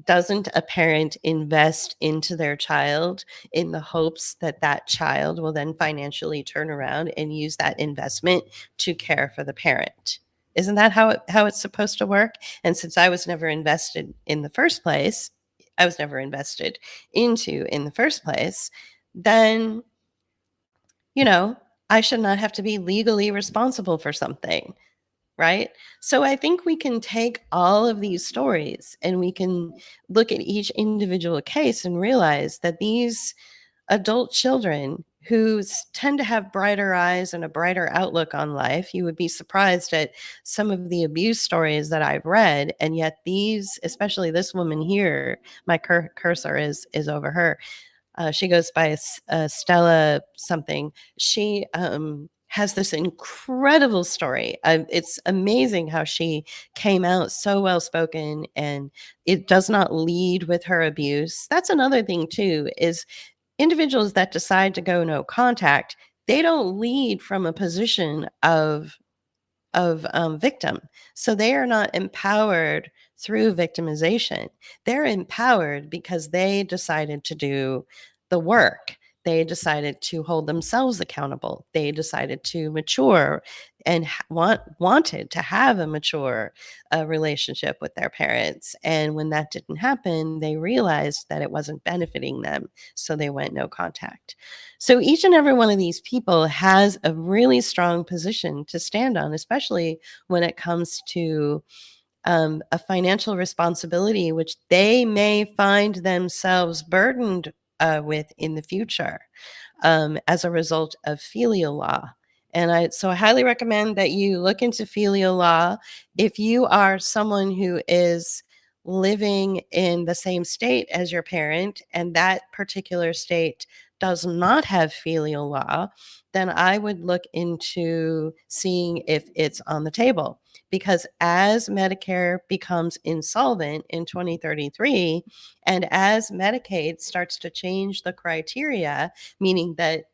Doesn't a parent invest into their child in the hopes that that child will then financially turn around and use that investment to care for the parent? Isn't that how it's supposed to work? And since I was never invested in the first place, I was never invested into in the first place, then, I should not have to be legally responsible for something, right? So I think we can take all of these stories and we can look at each individual case and realize that these adult children who tend to have brighter eyes and a brighter outlook on life. You would be surprised at some of the abuse stories that I've read, and yet these, especially this woman here, my cursor is over her. She goes by Stella something. She has this incredible story. It's amazing how she came out so well spoken, and it does not lead with her abuse. That's another thing too, is individuals that decide to go no contact, they don't lead from a position of victim. So they are not empowered through victimization. They're empowered because they decided to do the work. They decided to hold themselves accountable. They decided to mature and wanted to have a mature relationship with their parents. And when that didn't happen, they realized that it wasn't benefiting them. So they went no contact. So each and every one of these people has a really strong position to stand on, especially when it comes to a financial responsibility, which they may find themselves burdened with in the future as a result of filial law. And I highly recommend that you look into filial law. If you are someone who is living in the same state as your parent and that particular state does not have filial law, then I would look into seeing if it's on the table. Because as Medicare becomes insolvent in 2033, and as Medicaid starts to change the criteria, meaning that,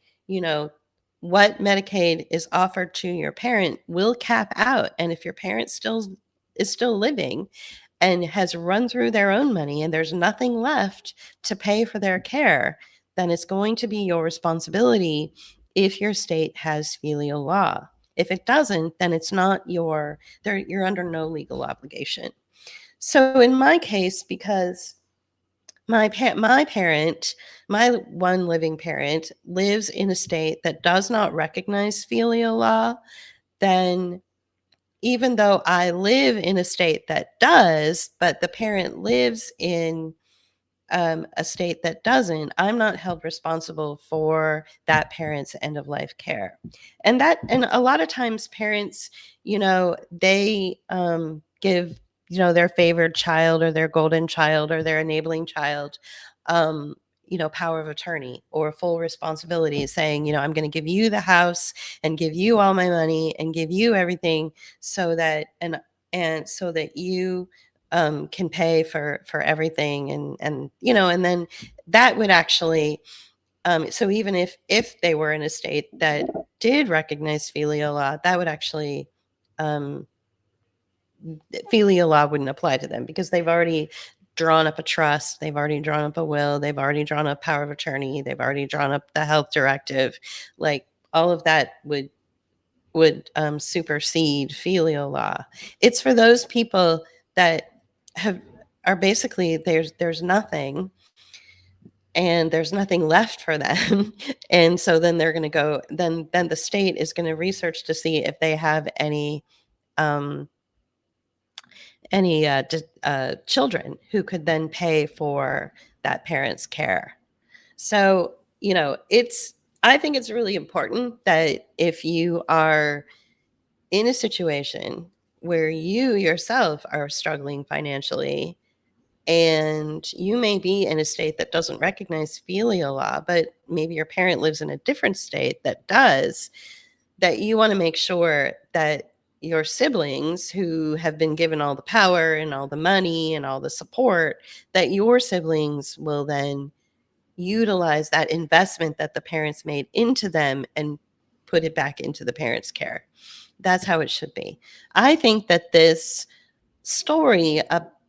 what Medicaid is offered to your parent will cap out. And if your parent is still living and has run through their own money and there's nothing left to pay for their care, then it's going to be your responsibility if your state has filial law. If it doesn't, then it's not you're under no legal obligation. So in my case, because my parent, my one living parent, lives in a state that does not recognize filial law, then even though I live in a state that does, but the parent lives in a state that doesn't, I'm not held responsible for that parent's end of life care. And a lot of times parents, they give, their favored child or their golden child or their enabling child, power of attorney or full responsibility, saying, I'm going to give you the house and give you all my money and give you everything so that, and so that you can pay for everything. And then that would actually, so even if they were in a state that did recognize filial law, that would actually, filial law wouldn't apply to them because they've already drawn up a trust, they've already drawn up a will, they've already drawn up power of attorney, they've already drawn up the health directive. Like all of that would supersede filial law. It's for those people that are basically there's nothing, and there's nothing left for them. And so then they're going to go, then the state is going to research to see if they have any um, children who could then pay for that parent's care. So, I think it's really important that if you are in a situation where you yourself are struggling financially, and you may be in a state that doesn't recognize filial law, but maybe your parent lives in a different state that does, that you want to make sure that your siblings who have been given all the power and all the money and all the support, that your siblings will then utilize that investment that the parents made into them and put it back into the parents' care. That's how it should be. I think that this story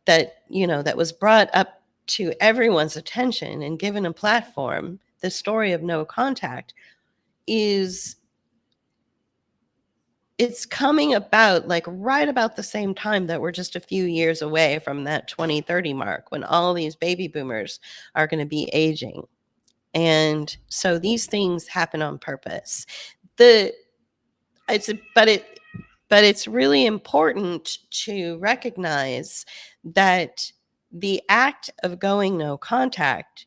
that was brought up to everyone's attention and given a platform, the story of No Contact, it's coming about like right about the same time that we're just a few years away from that 2030 mark when all these baby boomers are going to be aging. And so these things happen on purpose. But it's really important to recognize that the act of going no contact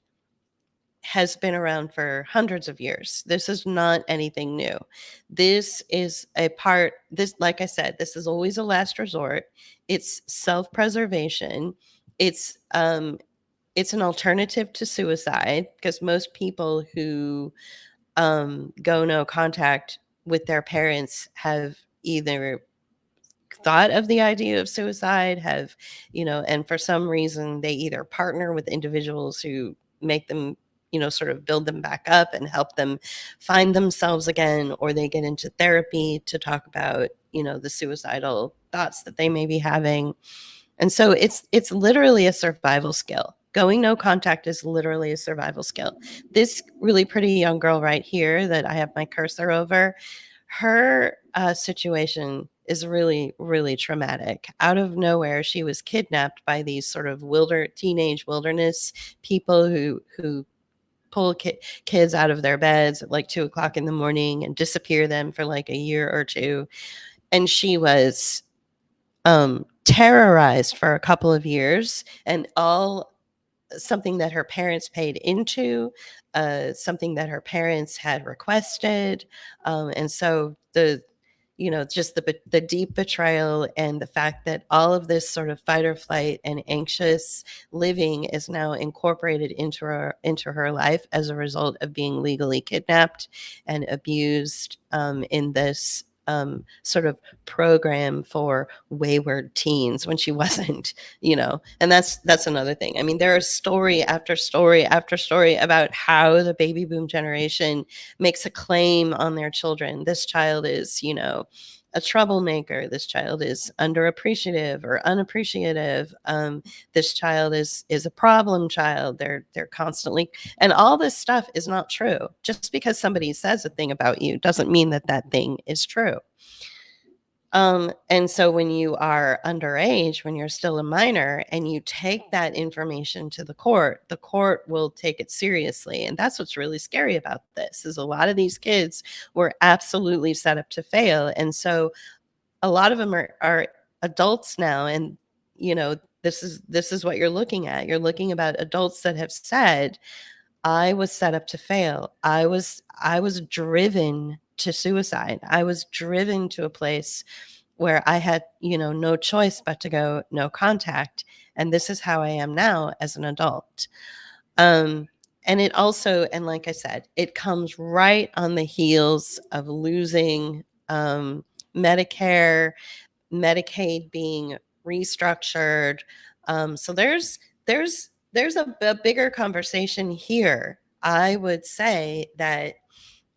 has been around for hundreds of years. This is not anything new. This is like I said, this is always a last resort. It's self-preservation. It's an alternative to suicide, because most people who go no contact with their parents have either thought of the idea of suicide, and for some reason they either partner with individuals who make them, sort of build them back up and help them find themselves again, or they get into therapy to talk about, the suicidal thoughts that they may be having. And so it's literally a survival skill. Going no contact is literally a survival skill. This really pretty young girl right here that I have my cursor over, her situation is really, really traumatic. Out of nowhere, she was kidnapped by these sort of teenage wilderness people who pull kids out of their beds at like 2:00 in the morning and disappear them for like a year or two. And she was terrorized for a couple of years, and all something that her parents paid into, something that her parents had requested. And so just the deep betrayal and the fact that all of this sort of fight or flight and anxious living is now incorporated into her life as a result of being legally kidnapped and abused in this sort of program for wayward teens when she wasn't, and that's another thing. I mean, there is story after story after story about how the baby boom generation makes a claim on their children. This child is, a troublemaker. This child is underappreciative or unappreciative. This child is a problem child. They're constantly, and all this stuff is not true. Just because somebody says a thing about you doesn't mean that thing is true. And so when you are underage, when you're still a minor, and you take that information to the court will take it seriously. And that's what's really scary about this, is a lot of these kids were absolutely set up to fail. And so a lot of them are adults now. And, this is what you're looking at. You're looking about adults that have said, I was set up to fail. I was driven to suicide. I was driven to a place where I had, no choice but to go no contact. And this is how I am now as an adult. And it also, and like I said, it comes right on the heels of losing Medicare, Medicaid being restructured. So there's there's a bigger conversation here. I would say that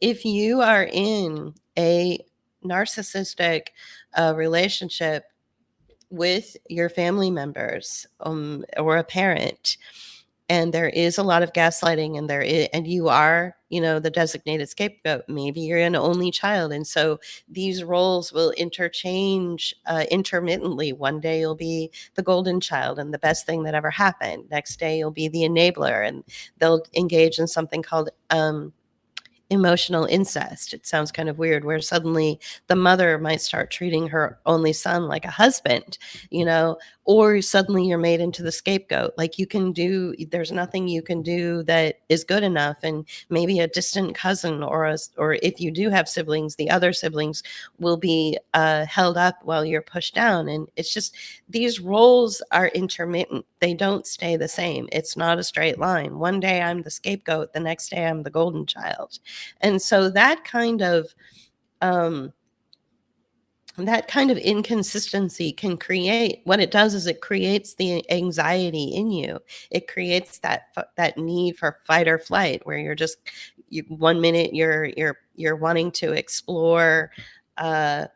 if you are in a narcissistic relationship with your family members, or a parent, and there is a lot of gaslighting, and you are, the designated scapegoat. Maybe you're an only child, and so these roles will interchange intermittently. One day you'll be the golden child and the best thing that ever happened. Next day you'll be the enabler, and they'll engage in something called emotional incest. It sounds kind of weird, where suddenly the mother might start treating her only son like a husband, or suddenly you're made into the scapegoat. Like, there's nothing you can do that is good enough. And maybe a distant cousin, or if you do have siblings, the other siblings will be held up while you're pushed down. And it's just, these roles are intermittent. They don't stay the same. It's not a straight line. One day I'm the scapegoat, the next day I'm the golden child. And so that kind of inconsistency can create, what it does is it creates the anxiety in you. It creates that need for fight or flight, where one minute you're wanting to explore the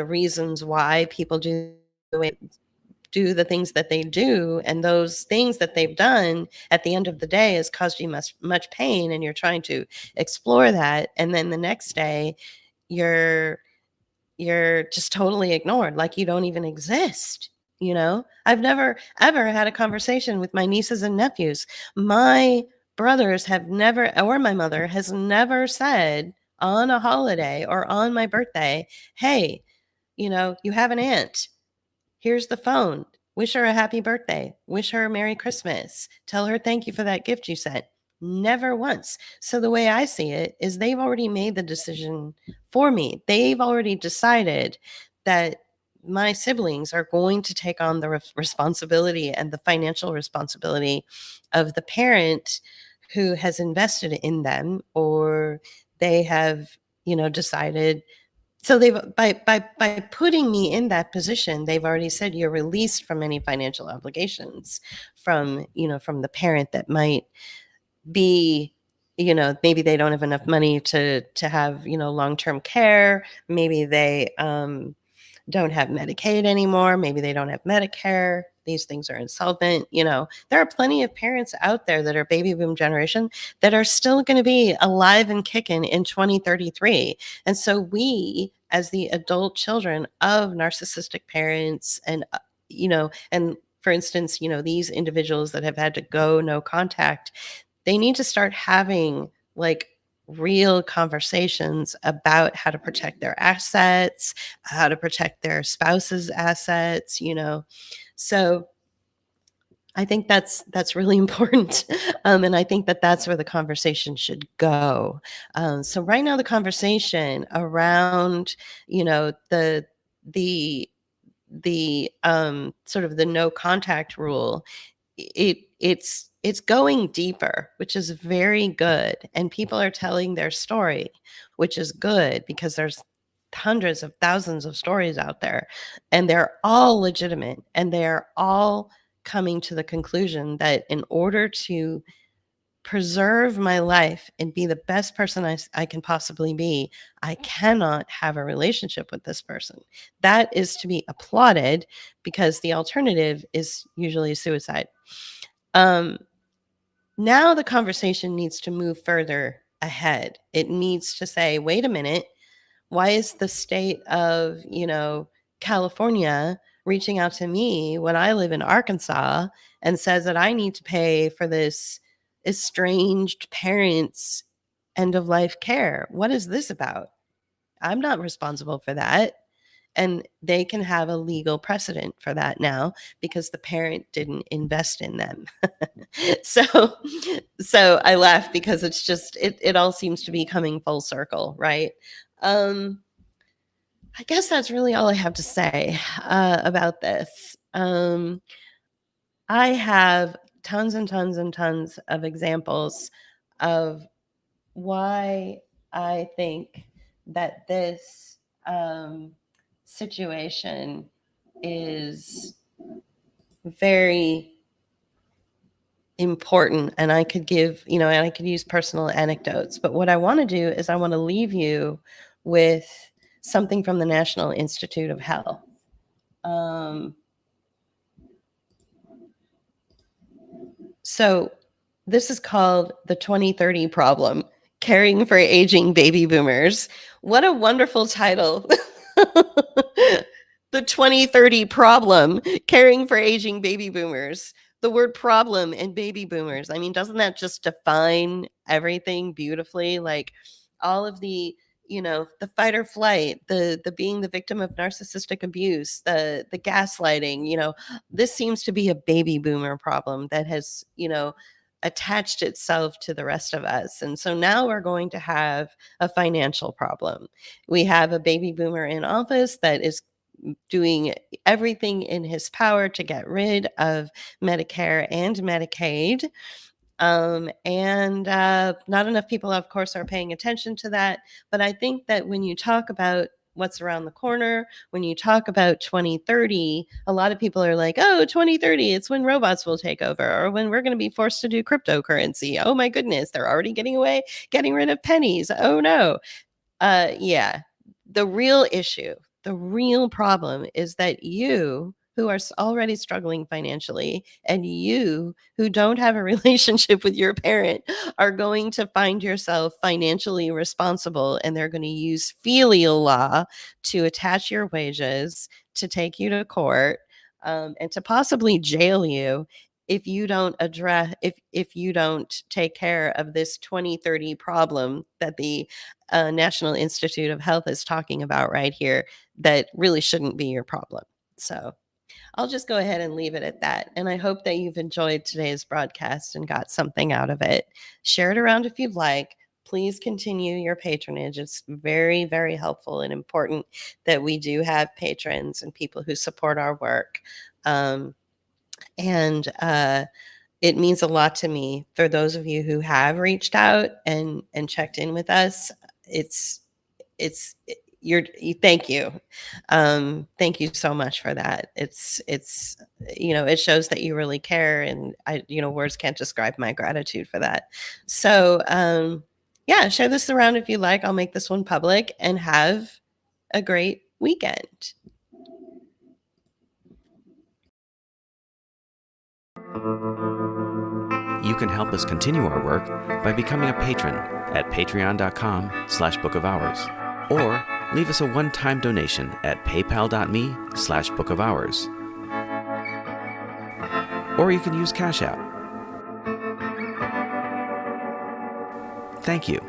reasons why people do the things that they do, and those things that they've done at the end of the day has caused you much pain, and you're trying to explore that. And then the next day you're just totally ignored, like you don't even exist. I've never ever had a conversation with my nieces and nephews. My brothers have never, or my mother has never said on a holiday or on my birthday, hey, you have an aunt. Here's the phone. Wish her a happy birthday. Wish her a Merry Christmas. Tell her thank you for that gift you sent. Never once. So the way I see it is, they've already made the decision for me. They've already decided that my siblings are going to take on the responsibility and the financial responsibility of the parent who has invested in them, or they have, decided. So by putting me in that position, they've already said you're released from any financial obligations from the parent that might be, maybe they don't have enough money to have, long-term care. Maybe they don't have Medicaid anymore. Maybe they don't have Medicare. These things are insolvent. There are plenty of parents out there that are baby boom generation that are still going to be alive and kicking in 2033. And so we, as the adult children of narcissistic parents, and, and for instance, these individuals that have had to go no contact, they need to start having like real conversations about how to protect their assets, how to protect their spouse's assets. So I think that's really important, and I think that's where the conversation should go. So right now, the conversation around, the sort of the no contact rule, it's going deeper, which is very good. And people are telling their story, which is good, because there's hundreds of thousands of stories out there, and they're all legitimate, and they're all coming to the conclusion that in order to preserve my life and be the best person I can possibly be, I cannot have a relationship with this person. That is to be applauded, because the alternative is usually suicide. Now the conversation needs to move further ahead. It needs to say, wait a minute, why is the state of, California reaching out to me when I live in Arkansas and says that I need to pay for this estranged parents' end of life care? What is this about? I'm not responsible for that. And they can have a legal precedent for that now, because the parent didn't invest in them. so I laugh, because it's just, it all seems to be coming full circle, right? I guess that's really all I have to say about this. I have tons and tons and tons of examples of why I think that this situation is very important, and I could give, and I could use personal anecdotes. But what I want to do is I want to leave you with something from the National Institute of Health. So this is called the 2030 problem, caring for aging baby boomers. What a wonderful title. The 2030 problem, caring for aging baby boomers. The word problem and baby boomers. I mean, doesn't that just define everything beautifully? Like all of the, the fight or flight, the being the victim of narcissistic abuse, the gaslighting, this seems to be a baby boomer problem that has, attached itself to the rest of us. And so now we're going to have a financial problem. We have a baby boomer in office that is doing everything in his power to get rid of Medicare and Medicaid. And not enough people, of course, are paying attention to that. But I think that when you talk about what's around the corner, when you talk about 2030, a lot of people are like, oh, 2030, it's when robots will take over, or when we're going to be forced to do cryptocurrency. Oh my goodness, they're already getting rid of pennies. Oh no. Yeah, the real issue, the real problem is that you who are already struggling financially and you who don't have a relationship with your parent are going to find yourself financially responsible, and they're going to use filial law to attach your wages, to take you to court, and to possibly jail you if you don't if you don't take care of this 2030 problem that the National Institute of Health is talking about right here, that really shouldn't be your problem. So I'll just go ahead and leave it at that. And I hope that you've enjoyed today's broadcast and got something out of it. Share it around if you'd like. Please continue your patronage. It's very, very helpful and important that we do have patrons and people who support our work. It means a lot to me for those of you who have reached out and checked in with us. Thank you. Thank you so much for that. It shows that you really care, and words can't describe my gratitude for that. So, share this around if you like. I'll make this one public, and have a great weekend. You can help us continue our work by becoming a patron at patreon.com/Book of Hours, or leave us a one-time donation at paypal.me/Book of Hours. Or you can use Cash App. Thank you.